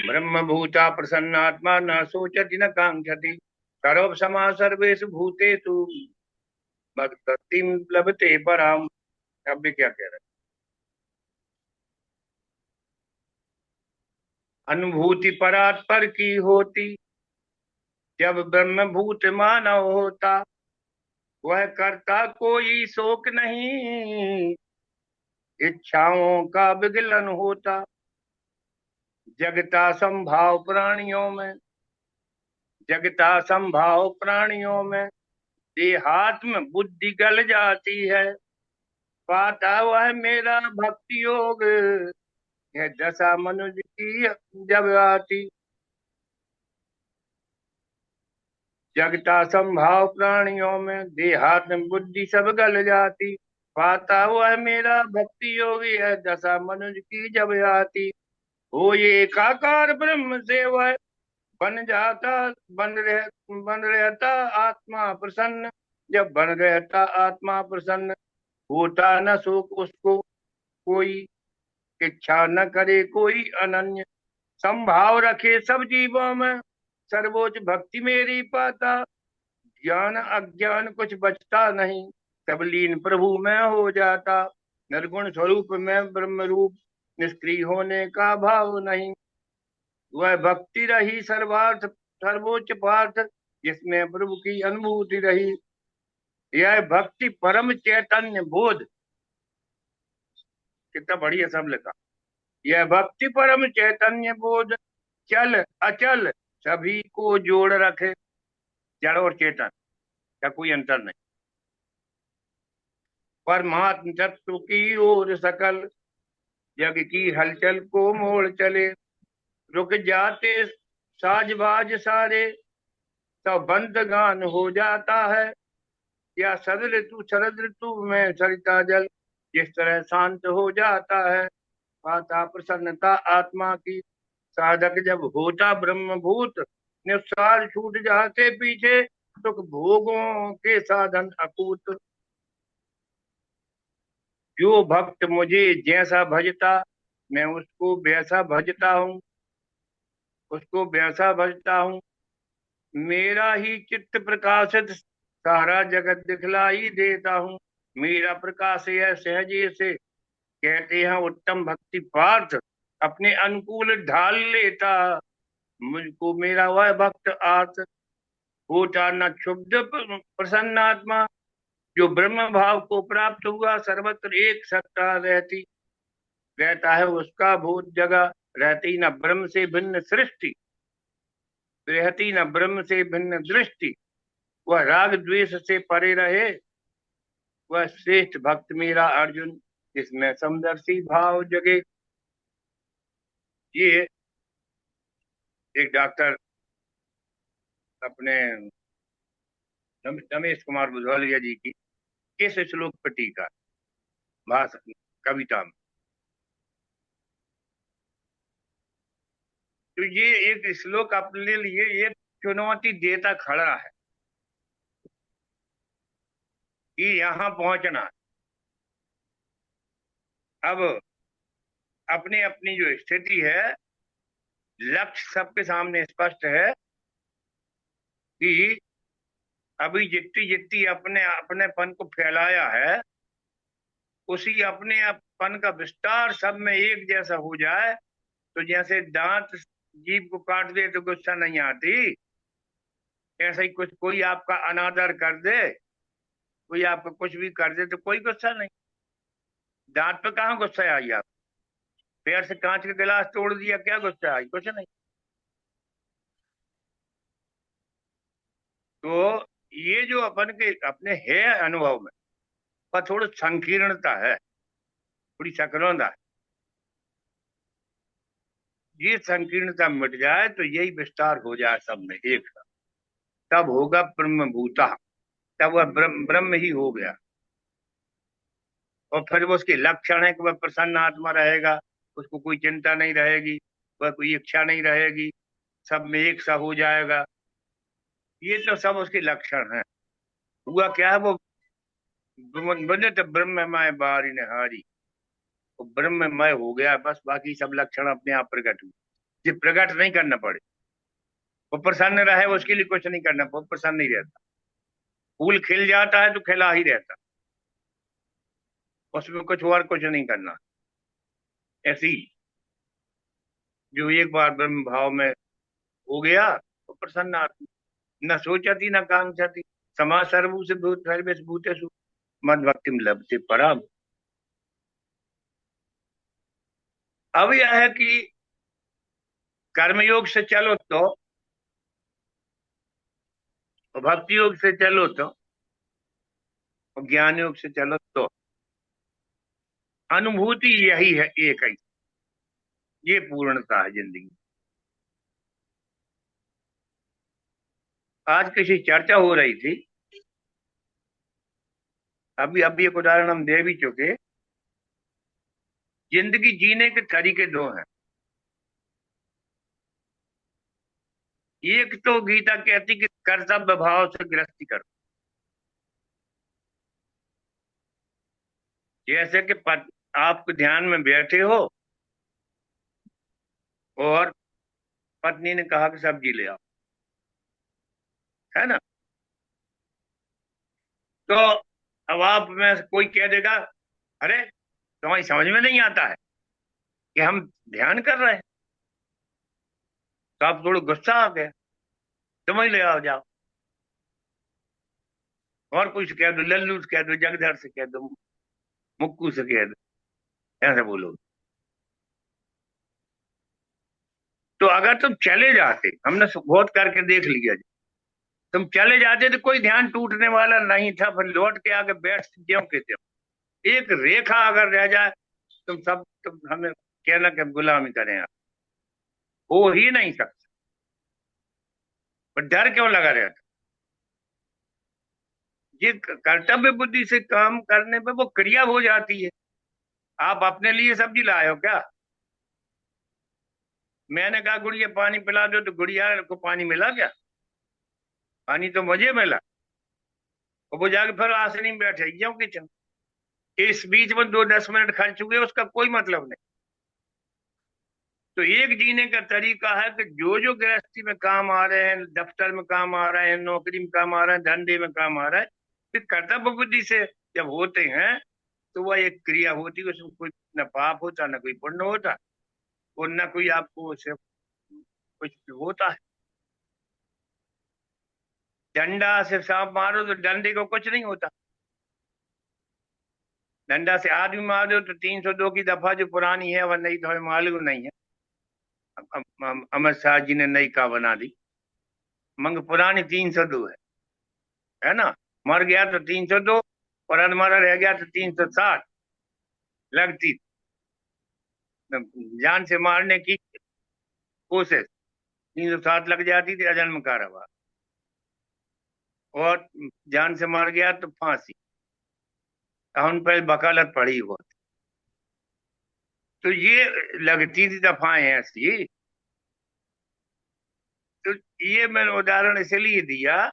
ब्रह्म भूता प्रसन्नात्मा न सोचति न कांक्षति सर्व समा सर्वेषु भूतेषु भक्तिं लभते पराम। अब भी क्या कह रहे हैं। अनुभूति परात्पर की होती जब ब्रह्म भूत मानव होता वह करता कोई शोक नहीं इच्छाओं का विगलन होता जगता संभाव प्राणियों में जगता संभाव प्राणियों में देहात्म बुद्धि गल जाती है पाता वह मेरा भक्ति योग यह दशा मनुष्य की जब आती जगता संभाव प्राणियों में देहात्म बुद्धि सब गल जाती पाता वह मेरा भक्ति योगी है दशा मनुष्य की जब आती हो ये एकाकार ब्रह्म से वह बन जाता बन रहता आत्मा प्रसन्न जब बन रहता आत्मा प्रसन्न होता न शोक उसको कोई इच्छा न करे कोई अनन्य संभाव रखे सब जीवों में सर्वोच्च भक्ति मेरी पाता ज्ञान अज्ञान कुछ बचता नहीं सब लीन प्रभु में हो जाता निर्गुण स्वरूप में ब्रह्म रूप निष्क्रिय होने का भाव नहीं वह भक्ति रही सर्वार्थ सर्वोच्च पार्थ जिसमें प्रभु की अनुभूति रही यह भक्ति परम चैतन्य बोध। कितना बढ़िया सब लिखा। यह भक्ति परम चैतन्य बोध चल अचल सभी को जोड़ रखे जड़ और चेतन का कोई अंतर नहीं परमात्म तत्व की ओर सकल जग की हलचल को मोड़ चले रुक जाते साजबाज सारे तब बंद गान हो जाता है या शरद ऋतु में सरिता जल जिस तरह शांत हो जाता है पाता प्रसन्नता आत्मा की साधक जब होता ब्रह्मभूत निस्सार छूट जाते पीछे सुख भोगों के साधन अकूत जो भक्त मुझे जैसा भजता मैं उसको वैसा भजता हूँ उसको वैसा भजता हूँ मेरा ही चित्त प्रकाशित सारा जगत दिखलाई देता हूँ मेरा प्रकाश है सहजे से कहते हैं उत्तम भक्ति पार्थ अपने अनुकूल ढाल लेता मुझको मेरा वह भक्त आर्थ होता न क्षुब्ध प्रसन्नात्मा जो ब्रह्म भाव को प्राप्त हुआ सर्वत्र एक सत्ता रहता है उसका भूत जगह रहती न ब्रह्म से भिन्न सृष्टि रहती न ब्रह्म से भिन्न दृष्टि वह राग द्वेष से परे रहे वह श्रेष्ठ भक्त मेरा अर्जुन जिसमें समदर्शी भाव जगे। ये एक डॉक्टर अपने रमेश कुमार बुधवालिया जी की इस श्लोक पर टीका भाषण कविता में। तो ये एक श्लोक अपने लिए एक चुनौती देता खड़ा है कि यहाँ पहुंचना। अब अपनी अपनी जो स्थिति है लक्ष्य सबके सामने स्पष्ट है कि अभी जितनी जितनी अपने अपनेपन को फैलाया है उसी अपने अपन का विस्तार सब में एक जैसा हो जाए तो जैसे दांत जीभ को काट दे तो गुस्सा नहीं आती ऐसा ही कुछ कोई आपका अनादर कर दे कोई आपका कुछ भी कर दे तो कोई गुस्सा नहीं। दांत पे कहाँ गुस्सा आई आप पैर से कांच का गिलास तोड़ दिया क्या गुस्सा आई कुछ नहीं। तो ये जो अपन के अपने है अनुभव में पर थोड़ी संकीर्णता है थोड़ी सकरौंदा है ये संकीर्णता मिट जाए तो यही विस्तार हो जाए सब में एक साथ तब होगा ब्रह्म भूता तब वह ब्रह्म ही हो गया। और फिर वो उसके लक्षण है कि वह प्रसन्न आत्मा रहेगा उसको कोई चिंता नहीं रहेगी वह कोई इच्छा नहीं रहेगी, सब में एक सा हो जाएगा। ये तो सब उसके लक्षण हैं। हुआ क्या है, वो बने तो ब्रह्ममय बारी निहारी, वो ब्रह्ममय हो गया, बस बाकी सब लक्षण अपने आप प्रकट हुए। ये प्रकट नहीं करना पड़े, वो प्रसन्न रहे, उसके लिए कुछ नहीं करना, वो प्रसन्न नहीं रहता। फूल खिल जाता है तो खिला ही रहता, उसमें कुछ और कुछ नहीं करना। ऐसी जो एक बार ब्रह्म भाव में हो गया तो प्रसन्न आत्मा, न सोचती न कांक्षती, समा सर्वभूत से भूत सर्वेश भूतेषु मद भक्ति लभते परम। अब यह है कि कर्मयोग से चलो तो, और भक्ति योग से चलो तो, और ज्ञान योग से चलो तो, अनुभूति यही है, एक ही। ये पूर्णता है जिंदगी। आज किसी चर्चा हो रही थी, अभी अभी एक उदाहरण हम दे भी चुके। जिंदगी जीने के तरीके दो हैं। एक तो गीता कहती कि कर्तव्य भाव से गृहस्थी करो। जैसे कि आप ध्यान में बैठे हो और पत्नी ने कहा कि सब्जी ले आओ, है ना? तो अब आप में से कोई कह देगा, अरे तुम्हारी समझ में नहीं आता है कि हम ध्यान कर रहे हैं। तो आप थोड़ा गुस्सा आ गया, तुम ही ले आओ जाओ। और कुछ कह दो, लल्लू से कह दो, जगधर से कह दो, मुक्कू से कह दो, ऐसे बोलो। तो अगर तुम चले जाते, हमने बहुत करके देख लिया जी, तुम चले जाते तो कोई ध्यान टूटने वाला नहीं था, फिर लौट के आके बैठ ज्यों के त्यों। एक रेखा अगर रह जाए, तुम हमें कहना कि हम गुलामी करें, आप हो ही नहीं सकता। पर डर क्यों लगा रहता? ये कर्तव्य बुद्धि से काम करने पे वो क्रिया हो जाती है। आप अपने लिए सब्जी लाए हो क्या? मैंने कहा गुड़िया पानी पिला दो, तो गुड़िया को पानी मिला क्या? पानी तो मुझे मिला। और वो जाके फिर आसनी में बैठे क्यों किचन, इस बीच में 2-10 मिनट खर्च हुए, उसका कोई मतलब नहीं। तो एक जीने का तरीका है कि जो जो गृहस्थी में काम आ रहे हैं, दफ्तर में काम आ रहे हैं, नौकरी में काम आ रहे हैं, धंधे में काम आ रहा है, फिर कर्तव्य बुद्धि से जब होते हैं तो वह एक क्रिया होती है, उसमें कोई न पाप होता, न कोई पुण्य होता, और न कोई आपको उससे कुछ होता है। डंडा से सांप मारो तो डंडे को कुछ नहीं होता। डंडा से आदमी मार दो तो 302 की दफा जो पुरानी है वह नई तो हमें मालूम नहीं है। अमित शाह जी ने नई का बना दी, मगर पुरानी 302 है ना? मर गया तो 302, और अधमरा रह गया तो 360 लगती। जान से मारने की कोशिश, 307 लग जाती थी, अजन्म कारावास। और जान से मार गया तो फांसी। उन पर वकालत पड़ी हुआ। तो ये लगती थी दफाएं ऐसी। तो ये मैंने उदाहरण इसलिए दिया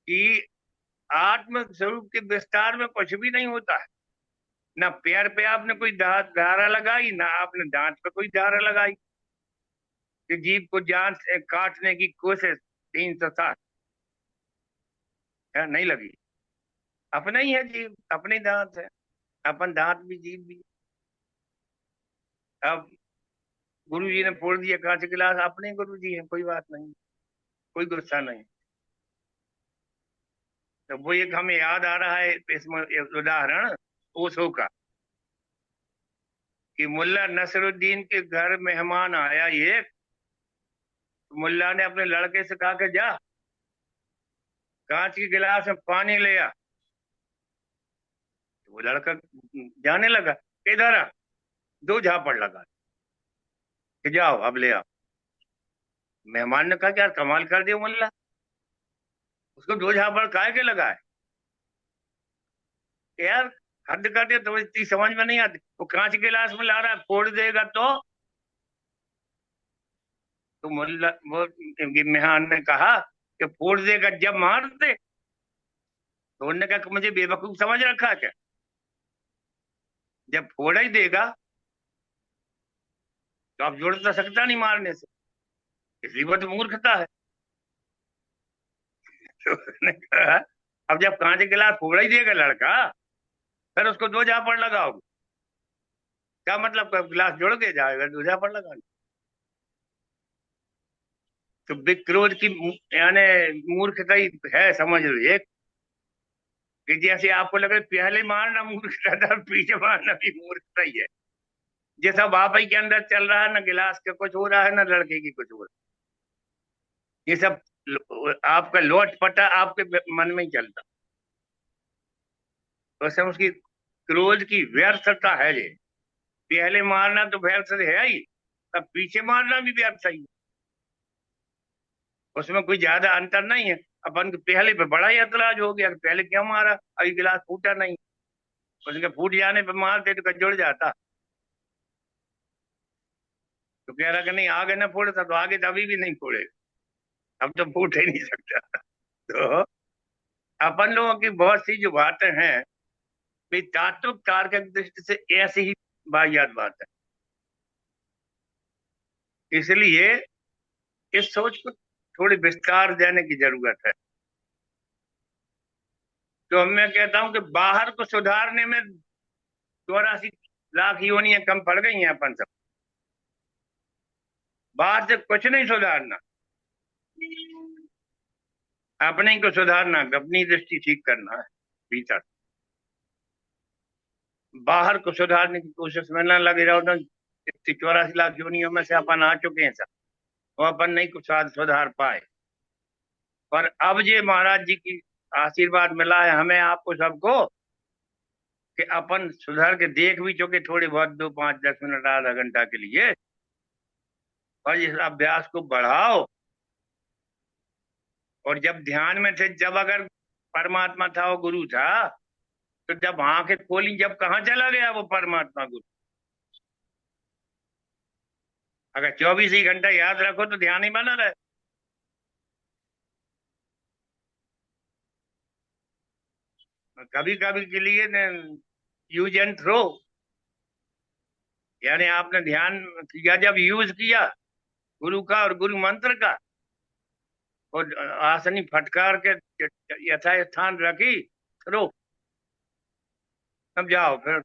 कि आत्म स्वरूप के विस्तार में कुछ भी नहीं होता है। ना पैर पे आपने कोई धारा लगाई, ना आपने दांत पे कोई धारा लगाई कि जीभ को जान से काटने की कोशिश। 360 नहीं लगी। अपना ही है जीभ, अपने ही दांत है, अपन दांत भी जीभ भी। अब गुरु जी ने फोड़ दिया कांच गिलास, अपने गुरु जी है, कोई बात नहीं, कोई गुस्सा नहीं। तो वो एक हमें याद आ रहा है इसमें एक उदाहरण ओशो का, कि मुल्ला नसरुद्दीन के घर मेहमान आया ये, तो मुल्ला ने अपने लड़के से कहा कि जा कांच के गिलास में पानी ले आ। तो वो लड़का जाने लगा, इधर आ। 2 झापड़ लगा कि जाओ अब ले आओ। मेहमान ने कहा कि यार कमाल कर दिया मुल्ला, उसको 2 झापड़ काहे के लगा है? कि यार हद कर दिया, तो इतनी समझ में नहीं आती। वो कांच के गिलास में ला रहा है, फोड़ देगा तो तो मुल्ला वो इम्तिहान ने कहा कि फोड़ देगा जब मार दे। तो उन्होंने कहा कि मुझे बेवकूफ समझ रखा क्या, जब फोड़ ही देगा तो आप जुड़ तो सकता नहीं मारने से, इसलिए वो तो मूर्खता है। तो उसने कहा अब जब कांच के गिलास फोड़ ही देगा लड़का, फिर उसको दो झापड़ लगाओगे, क्या मतलब, गिलास जुड़ के जाएगा, दो झापड़ लगा। तो विक्रोध की यानी मूर्खता ही है, समझ लो एक, कि जैसे आपको लगे पहले मारना मूर्खता था, पीछे मारना भी मूर्खता ही है। जैसा बाप ही के अंदर चल रहा है ना, गिलास का कुछ हो रहा है ना लड़के की कुछ हो रहा है, ये सब आपका लोट पटा आपके मन में ही चलता। तो उसमें उसकी क्रोध की व्यर्थता है ये, पहले मारना तो व्यर्थ है ही, तब पीछे मारना भी व्यर्थ ही है। उसमें कोई ज्यादा अंतर नहीं है। अपन को पहले पे बड़ा ही ऐतराज हो गया कि पहले क्यों मारा, अभी गिलास फूटा नहीं, उसके फूट जाने पे मारते तो जुड़ जाता। तो कह रहा कि नहीं आगे ना फोड़ता तो आगे तो अभी भी नहीं फोड़े, अब तो फूट ही नहीं सकता। तो अपन लोगों की बहुत सी जो बातें हैं वे तात्विक तार्किक दृष्टि से ऐसी ही वाहियात बात है। इसलिए इस सोच को थोड़ी विस्तार देने की जरूरत है। तो मैं कहता हूं कि बाहर को सुधारने में 84 लाख योनियां कम पड़ गई हैं अपन सब। बाहर से कुछ नहीं सुधारना, अपने ही को सुधारना, अपनी दृष्टि ठीक करना है भीतर। बाहर को सुधारने की कोशिश में न लगे रहो तो 84 लाख योनियों में से अपन आ चुके हैं सब, वो अपन नहीं कुछ सुधार पाए। पर अब ये महाराज जी की आशीर्वाद मिला है हमें आपको सबको कि अपन सुधर के देख भी चुके थोड़ी बहुत, 2 5 10 मिनट आधा घंटा के लिए। और इस अभ्यास को बढ़ाओ। और जब ध्यान में थे, जब अगर परमात्मा था वो गुरु था, तो जब आंखें खोली जब कहाँ चला गया वो परमात्मा गुरु। अगर 24 ही घंटा याद रखो तो ध्यान ही बना रहे। कभी कभी के लिए यूज एंड थ्रो, यानी आपने ध्यान किया, जब यूज किया गुरु का और गुरु मंत्र का, और आसनी फटकार के यथा स्थान रखी, थ्रो, अब जाओ फिर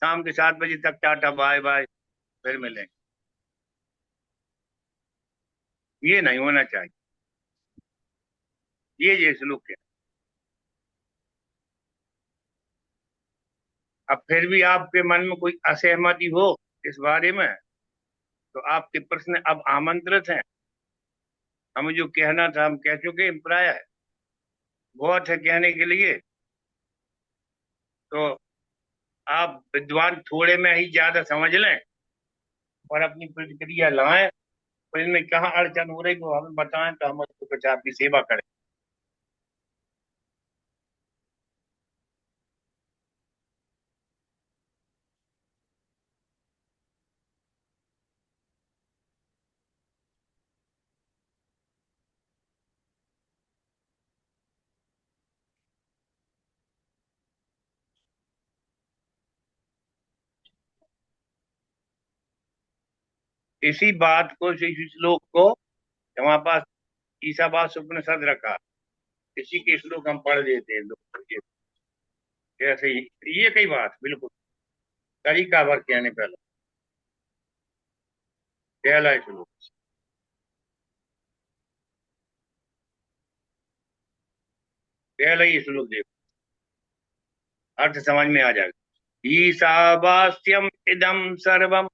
शाम के 7 बजे तक टाटा बाय बाय, फिर मिलेंगे। ये नहीं होना चाहिए, ये श्लोक है। अब फिर भी आपके मन में कोई असहमति हो इस बारे में, तो आपके प्रश्न अब आमंत्रित हैं। हमें जो कहना था हम कह चुके, प्राय है बहुत है कहने के लिए। तो आप विद्वान थोड़े में ही ज्यादा समझ लें और अपनी प्रतिक्रिया लाएं, और इनमें कहाँ अड़चन हो रही वो हमें बताएं, तो हम उसको कुछ आपकी सेवा करें। इसी बात को, इसी श्लोक को हमारे पास ईसावास उपनिषद रखा, इसी के श्लोक हम पढ़ देते हैं लोग ऐसे ही। ये कई बात बिल्कुल तरीका भर कहने, पहला पहला श्लोक, पहला ही श्लोक देखो, अर्थ समझ में आ जाएगा। ईशावास्यम इदम सर्वम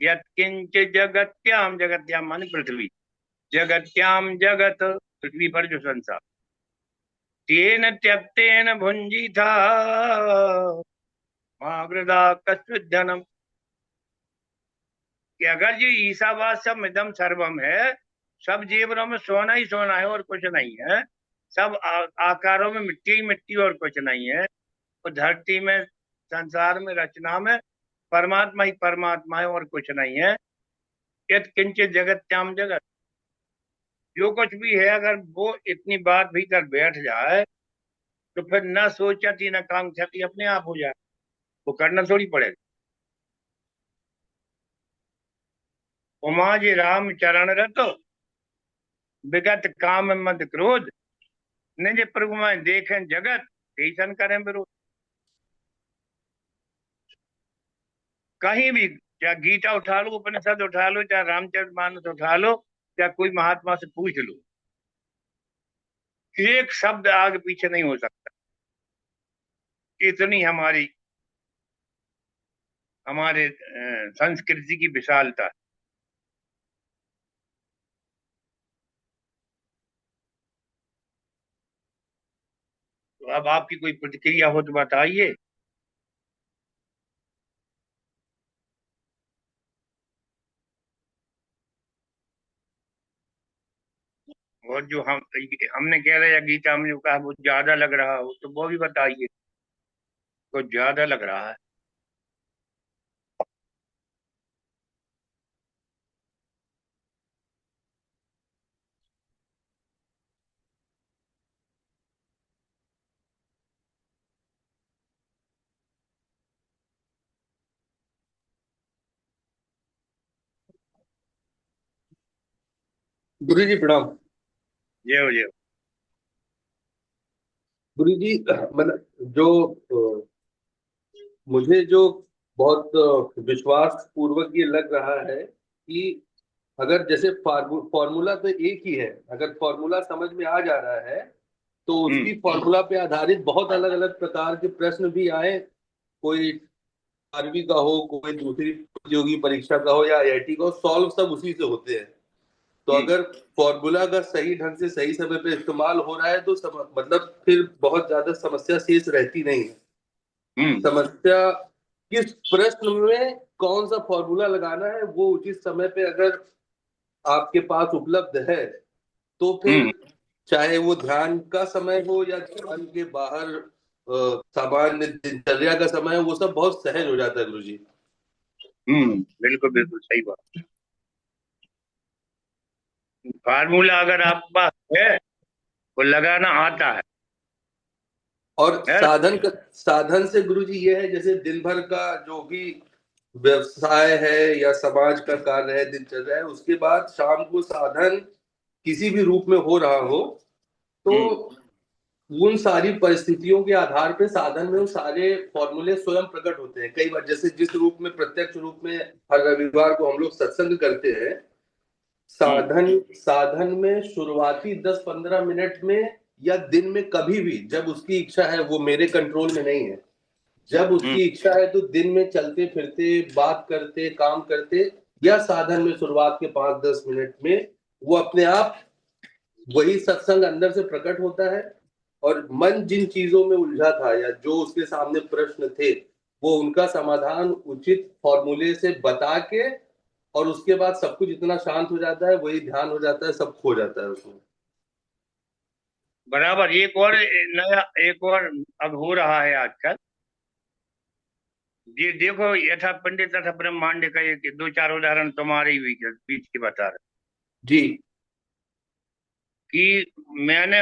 यत्किंच जगत्याम, जगत्याम माने पृथ्वी, जगत्याम जगत, पृथ्वी पर जो संसार, तेन त्यक्तेन भुंजी था मागृदा कश्चित धनम। कि अगर ये ईशावास्यम इदम सर्वम है, सब जीवनों में सोना ही सोना है और कुछ नहीं है, सब आकारों में मिट्टी ही मिट्टी और कुछ नहीं है, तो धरती में, संसार में, रचना में परमात्मा ही परमात्मा है और कुछ नहीं है। यत् किंचित जगत्याम जगत, जो कुछ भी है अगर वो इतनी बात भीतर बैठ जाए तो फिर न सोचती न कांक्षती अपने आप हो जाए, वो करना थोड़ी पड़ेगा। उमा जी राम चरण रतो, विगत काम मद क्रोध, निज प्रभु में देखें जगत, ऐसन करें विरोध। कहीं भी, चाहे गीता उठा लो, उपनिषद उठा लो, चाहे रामचरितमानस उठा लो, चाहे कोई महात्मा से पूछ लो, एक शब्द आगे पीछे नहीं हो सकता। इतनी हमारी हमारे संस्कृति की विशालता है। तो अब आपकी कोई प्रतिक्रिया हो तो बताइए। और जो हमने कह रहे हैं गीता में जो कहा वो ज्यादा लग रहा हो तो वो भी बताइए, तो ज्यादा लग रहा है। गुरु जी प्रणाम। ये हो ये। गुरु जी मतलब जो मुझे जो बहुत विश्वास पूर्वक ये लग रहा है कि अगर जैसे फॉर्मूला तो एक ही है, अगर फॉर्मूला समझ में आ जा रहा है तो हम्म। उसकी फॉर्मूला पे आधारित बहुत अलग अलग प्रकार के प्रश्न भी आए, कोई 12वीं का हो, कोई दूसरी प्रतियोगी परीक्षा का हो या आईआईटी का हो, सॉल्व सब उसी से होते हैं। तो हम्म। अगर फॉर्मूला का सही ढंग से सही समय पे इस्तेमाल हो रहा है तो मतलब फिर बहुत ज्यादा समस्या शेष रहती नहीं है। हम्म। समस्या किस प्रश्न में कौन सा फॉर्मूला लगाना है वो उचित समय पे अगर आपके पास उपलब्ध है तो फिर हम्म। चाहे वो ध्यान का समय हो या ध्यान के बाहर सामान्य दिनचर्या का समय हो, वो सब बहुत सहज हो जाता है गुरु जी। बिल्कुल बिल्कुल सही बात। फार्मूला अगर आपके पास है, वो लगाना आता और है। साधन से गुरु जी ये है, जैसे दिन भर का जो भी व्यवसाय है या समाज का कार्य है, दिनचर्या है, उसके बाद शाम को साधन किसी भी रूप में हो रहा हो तो हम्म। उन सारी परिस्थितियों के आधार पे साधन में वो सारे फॉर्मूले स्वयं प्रकट होते हैं। कई बार जैसे जिस रूप में प्रत्यक्ष रूप में हर रविवार को हम लोग सत्संग करते हैं, हम्म। साधन साधन में शुरुआती 10-15 मिनट में या दिन में कभी भी जब उसकी इच्छा है, वो मेरे कंट्रोल में नहीं है, जब हम्म। उसकी इच्छा है तो दिन में चलते फिरते बात करते काम करते या साधन में शुरुआत के 5-10 मिनट में वो अपने आप वही सत्संग अंदर से प्रकट होता है। और मन जिन चीजों में उलझा था या जो उसके सामने प्रश्न थे वो उनका समाधान उचित फॉर्मूले से बता के, और उसके बाद सब कुछ इतना शांत हो जाता है, वही ध्यान हो जाता है, सब खो जाता है उसमें। बराबर। एक और नया, एक और अब हो रहा है आजकल। ये देखो, यथा पंडित तथा ब्रह्मांड का एक दो चार उदाहरण तुम्हारे ही बीच के बता रहे जी कि मैंने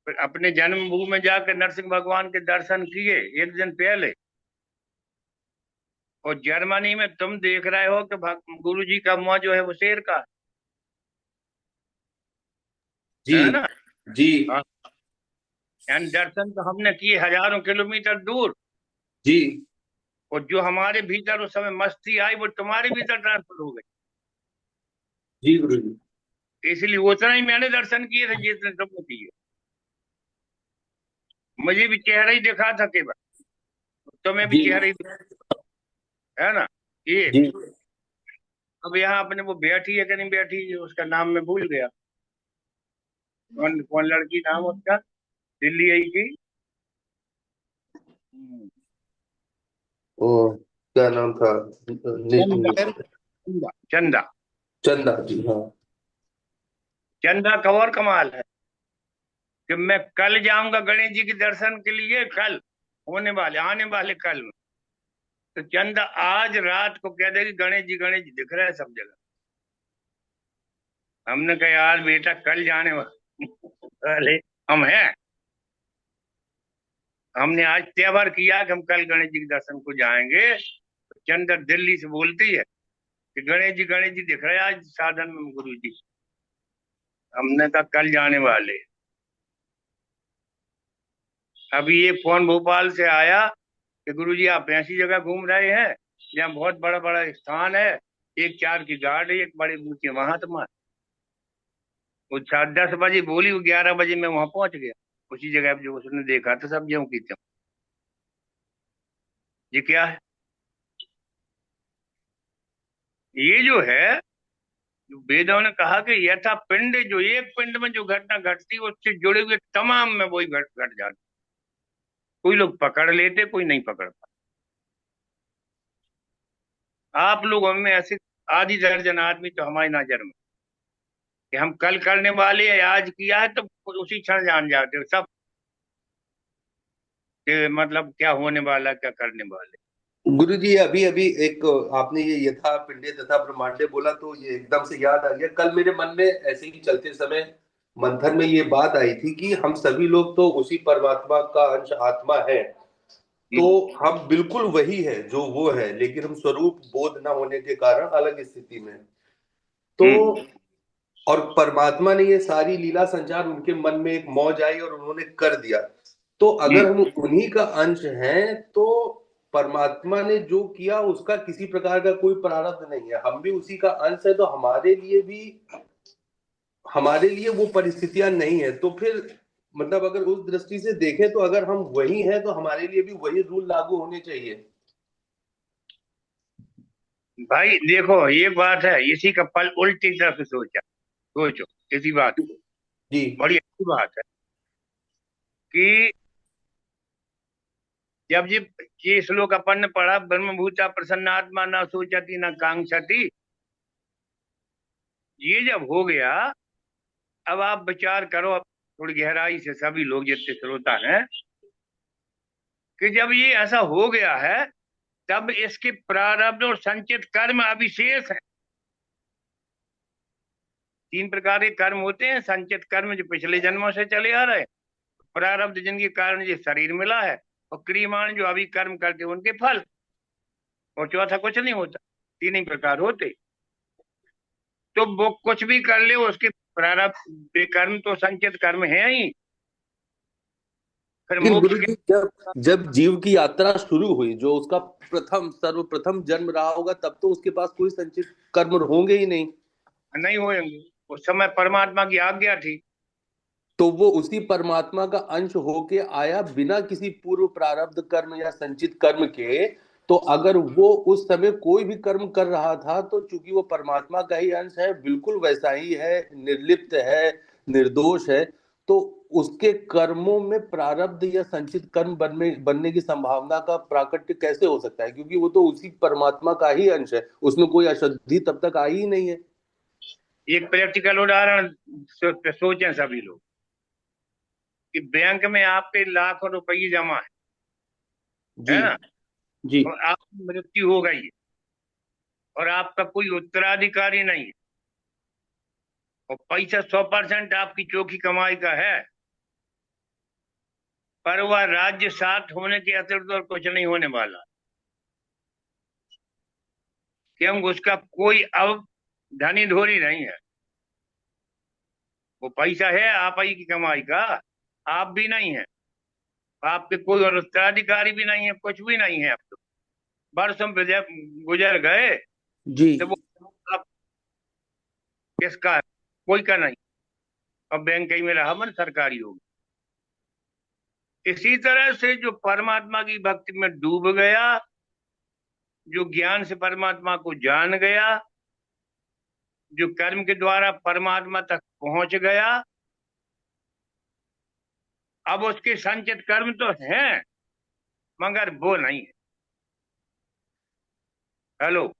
अपने जन्मभूमि में जाकर नरसिंह भगवान के दर्शन किए एक दिन पहले, और जर्मनी में तुम देख रहे हो कि गुरु जी का मुंह जो है वो शेर का जी है ना। जी हाँ। यानी दर्शन तो हमने किए हजारों किलोमीटर दूर, जी और जो हमारे भीतर उस समय मस्ती आई वो तुम्हारे भीतर ट्रांसफर हो जी गुरु जी। गई। इसलिए उतना ही मैंने दर्शन किए थे जितने तुमने किए। मुझे भी चेहरा ही दिखा था केवल, तुम्हें भी जी चेहरा ही है ना ये। जी अब यहाँ अपने वो बैठी है कि नहीं बैठी है, उसका नाम मैं भूल गया। कौन कौन लड़की नाम उसका, दिल्ली आई थी। हम्म। ओ, क्या नाम था? चंदा। चंदा चंदा। चंदा जी, हाँ। चंदा का और कमाल है कि मैं कल जाऊंगा गणेश जी के दर्शन के लिए, कल होने वाले आने वाले कल में, तो चंदा आज रात को कह दे कि गणेश जी दिख रहे हैं सब जगह। हमने कहा यार बेटा कल जाने वाले हम हैं। हमने आज त्यौहार किया कि हम कल गणेश जी के दर्शन को जाएंगे। तो चंदा दिल्ली से बोलती है कि गणेश जी दिख रहे हैं आज साधन में गुरु जी। हमने कहा कल जाने वाले। अभी एक फोन भोपाल से आया कि गुरु जी आप ऐसी जगह घूम रहे हैं जहाँ बहुत बड़ा बड़ा स्थान है, एक 4 की गाड़ी, एक बड़ी ऊंची महात्मा। वो 10 बजे बोली, वो 11 बजे मैं वहां पहुंच गया उसी जगह पे जो उसने देखा था सब ज्यों की त्यों। ये क्या है? ये जो है, जो वेदों ने कहा कि यथा पिंड, जो एक पिंड में जो घटना घटती है उससे जुड़े हुए तमाम में वही घट जाती। कोई लोग पकड़ लेते, कोई नहीं पकड़ पाते। आप लोगों में ऐसे आधी दर्जन आदमी तो हमारी नजर में कि हम कल करने वाले हैं, आज किया है तो उसी क्षण जान जाते हो सब कि मतलब क्या होने वाला, क्या करने वाले। गुरु जी अभी अभी एक आपने ये यथा पिंडे तथा ब्रह्मांडे बोला तो ये एकदम से याद आ गया। कल मेरे मन में ऐसे ही चलते समय मंथन में ये बात आई थी कि हम सभी लोग तो उसी परमात्मा का अंश आत्मा है। तो हम्म। हम बिल्कुल वही है जो वो है, लेकिन हम स्वरूप बोध न होने के कारण अलग स्थिति में हैं। तो हम्म। और परमात्मा ने ये सारी लीला संचार, उनके मन में एक मौज आई और उन्होंने कर दिया। तो हम्म। अगर हम उन्हीं का अंश हैं तो परमात्मा ने जो किया उसका किसी प्रकार का कोई प्रारब्ध नहीं है, हम भी उसी का अंश है। तो हमारे लिए वो परिस्थितियां नहीं है। तो फिर मतलब अगर उस दृष्टि से देखें तो अगर हम वही हैं तो हमारे लिए भी वही रूल लागू होने चाहिए। भाई देखो ये बात है, इसी का फल उल्टी तरफ से सोचो इसी बात को। जी बड़ी अच्छी बात है कि जब ये श्लोक अपन ने पढ़ा, ब्रह्मभूता प्रसन्नात्मा न सोचती न कांक्षती, ये जब हो गया, अब आप विचार करो अब थोड़ी गहराई से सभी लोग जितने श्रोता हैं कि जब ये ऐसा हो गया है तब इसके प्रारब्ध और संचित कर्म अविशेष है। 3 प्रकार के कर्म होते हैं। संचित कर्म जो पिछले जन्मों से चले आ रहे हैं, प्रारब्ध जिनके कारण ये शरीर मिला है, और क्रियमाण जो अभी कर्म करते हैं उनके फल, और चौथा कुछ नहीं होता। 3 ही प्रकार होते। तो वो कुछ भी कर ले उसके प्रारब्ध कर्म तो संचित कर्म है ही। फिर लेकिन मोक्ष गुरु के जी जब जब जीव की यात्रा शुरू हुई, जो उसका प्रथम सर्वप्रथम जन्म रहा होगा, तब तो उसके पास कोई संचित कर्म होंगे ही नहीं। नहीं होंगे। उस समय परमात्मा की आज्ञा थी। तो वो उसी परमात्मा का अंश होके आया बिना किसी पूर्व प्रारब्ध कर्म या संचित कर्म के। तो अगर वो उस समय कोई भी कर्म कर रहा था तो चूंकि वो परमात्मा का ही अंश है, बिल्कुल वैसा ही है, निर्लिप्त है, निर्दोष है। तो उसके कर्मों में प्रारब्ध या संचित कर्म बनने की संभावना का प्राकट्य कैसे हो सकता है, क्योंकि वो तो उसी परमात्मा का ही अंश है, उसमें कोई अशुद्धि तब तक आई ही नहीं है। एक प्रैक्टिकल उदाहरण सोचें सभी लोग कि बैंक में आपके लाखों रुपए जमा जी है ना, जी और आपकी मृत्यु हो गई है और आपका कोई उत्तराधिकारी नहीं है, और पैसा 100% आपकी चौकी कमाई का है, पर वह राज्य साथ होने के अतिरिक्त और कुछ नहीं होने वाला, क्योंकि उसका कोई अब धनी धोरी नहीं है। वो पैसा है आप ही की कमाई का, आप भी नहीं है, आपके कोई और उत्तराधिकारी भी नहीं है, कुछ भी नहीं है। अब तो वर्षों गुजर गए, जी तो वो अब किसका है? कोई का नहीं। अब बैंक कहीं में रहा मन सरकारी होगी। इसी तरह से जो परमात्मा की भक्ति में डूब गया, जो ज्ञान से परमात्मा को जान गया, जो कर्म के द्वारा परमात्मा तक पहुंच गया, अब उसके संचित कर्म तो हैं मगर वो नहीं है। हेलो।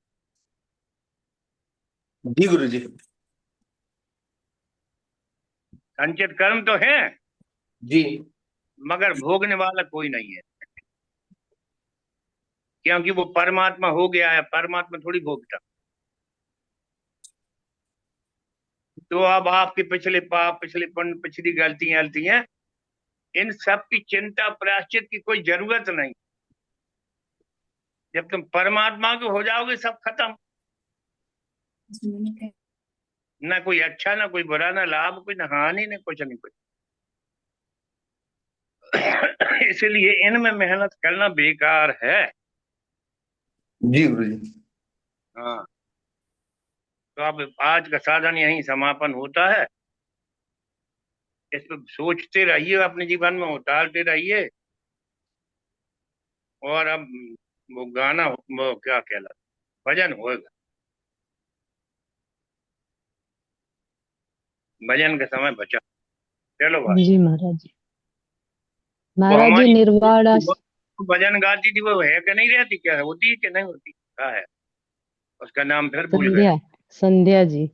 जी गुरु जी। संचित कर्म तो हैं जी मगर भोगने वाला कोई नहीं है। क्योंकि वो परमात्मा हो गया है, परमात्मा थोड़ी भोगता। तो अब आपके पिछले पाप, पिछले पुण्य, पिछली गलतियां गलतियां, इन सब की चिंता प्रायश्चित की कोई जरूरत नहीं। जब तुम परमात्मा के हो जाओगे सब खत्म। ना कोई अच्छा, ना कोई बुरा, ना लाभ, कोई ना हानि, ना कुछ नहीं कुछ। इसलिए इनमें मेहनत करना बेकार है। जी गुरुजी। हाँ, तो अब आज का साधन यही समापन होता है। इस पर सोचते रहिए, अपने जीवन में उतारते रहिए। और अब वो गाना, वो क्या कहलाता, भजन होगा। भजन का समय बचा। चलो भाई। जी महाराज जी। वो महाराज जी हमारी निर्वाण भजन गाती थी, वो है कि नहीं रहती, क्या होती है कि नहीं होती, क्या है उसका नाम, फिर भूल गए। संध्या, संध्या जी।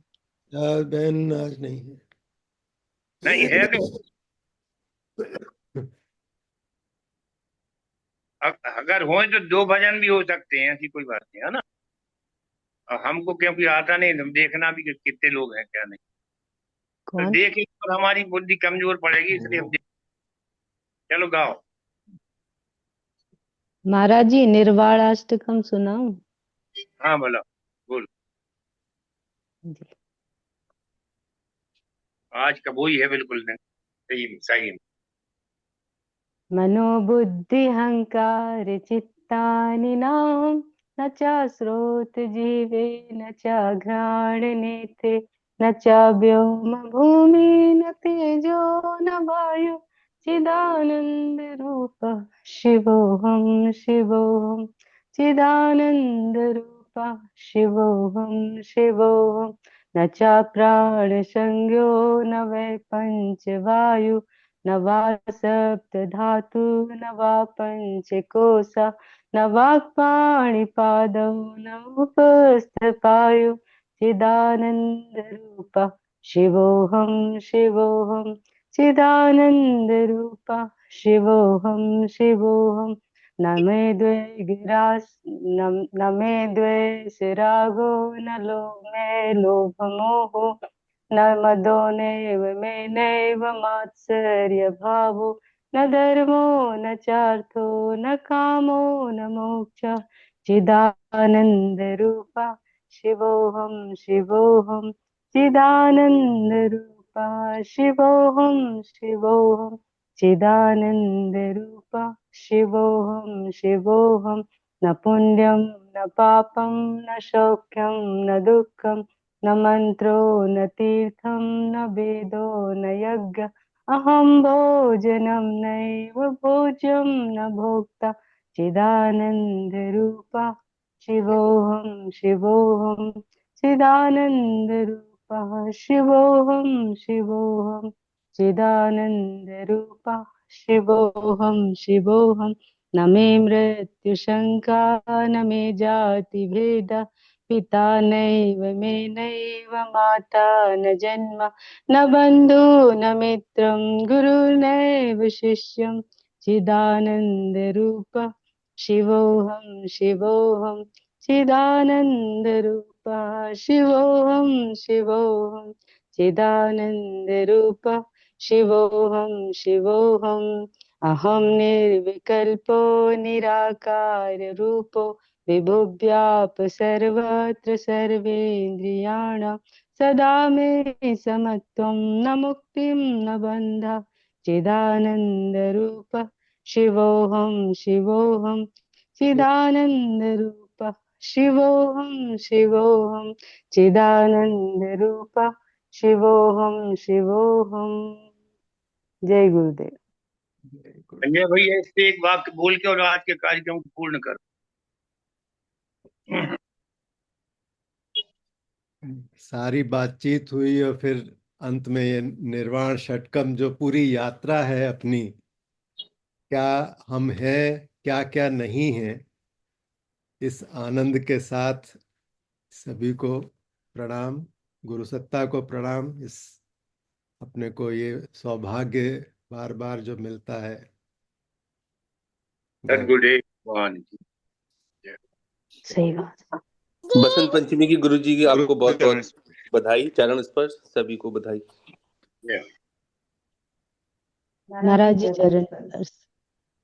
आज बहन आज नहीं है। नहीं है कि अगर हो तो दो भजन भी हो सकते हैं, ऐसी कोई बात नहीं है ना। और हमको क्योंकि आता नहीं, हम देखना भी कि कितने लोग हैं क्या नहीं। तो कौन? देखें तो हमारी बुद्धि कमजोर पड़ेगी, इसलिए हम चलो गाओ। महाराज जी निर्वाणाष्टकम सुनाऊं? हाँ बोलो, बोल। जी। आज का वही है, बिल्कुल नहीं, सही में, सही में। मनोबुद्धि हंकार चित्तानि नाम, न चा स्रोत जीवे न चा घ्राण नेत्रे, न चा व्योम भूमि न तेजो न वायु, चिदानंद रूप शिवोहम शिवोहम, चिदानंद रूप शिवोहम शिवोहम, न चा प्राण संज्ञो न वै पंच वायु, न वा सप्त धातु न वा पंचकोशा, न वाक्पाणिपादौ न उपस्थपायु, चिदानंद रूप शिवोहम शिवोहम, चिदानंद रूप शिवोहम शिवोहम, न मे द्वेगिरास न मे द्वेष रागो न लो मे लोभ मोहो, न मदो नैव मे नैव मात्सर्य भावो, न धर्मो न चार्थो न कामो न मोक्ष, चिदानंद रूपा शिवोहम शिवोहम, चिदानंद रूपा शिवोहम शिवोहम, चिदानंद रूपा शिवोहम शिवोहम, न पुण्यम न पापम न सौख्यम न दुःखम, न मंत्रो न तीर्थम न वेदो न यज्ञ, अहम भोजनम नैव भोज्यम न भोक्ता, चिदानंद रूपा शिवोहम शिवोहम, चिदानंद रूपा शिवोहम शिवोहम, चिदानंद रूपा शिवोहम शिवोहम, न मे मृत्यु शंका न मे जाति भेद, पिता नैव मे नैव माता न जन्म, न बन्धु न मित्रं गुरुर्नैव शिष्यं, चिदानंद रूप शिवोहम शिवोहम, चिदानंद रूप शिवोहम शिवोहम, चिदानंद रूप शिवोहम शिवोहम, अहम निर्विकल्पो निराकार रूपो, विभुव्याप सर्वत्र सर्वेन्द्रियाणां, सदा मे समत्वं न मुक्तिं न बन्धः, चिदानन्दरूप शिवोऽहं शिवोऽहं, चिदानन्दरूप शिवोऽहं शिवोऽहं, चिदानन्दरूप शिवोऽहं शिवोऽहं। जय गुरुदेव। संजय भैया, इससे एक वाक्य बोल के और आज के कार्यक्रम को पूर्ण करो। सारी बातचीत हुई और फिर अंत में ये निर्वाण षटकम जो पूरी यात्रा है अपनी, क्या हम हैं क्या क्या नहीं है, इस आनंद के साथ सभी को प्रणाम, गुरु सत्ता को प्रणाम। इस अपने को ये सौभाग्य बार बार जो मिलता है। सदगुरुदेव भगवान की सही बात। बसंत पंचमी की गुरु जी की आपको बहुत बहुत बधाई, चरण स्पर्श सभी को बधाई। जय महाराज जी चरण स्पर्श।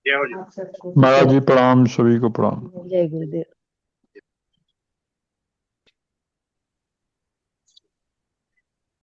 जय हो जय। महाराज जी प्रणाम, सभी को प्रणाम। जय गुरुदेव।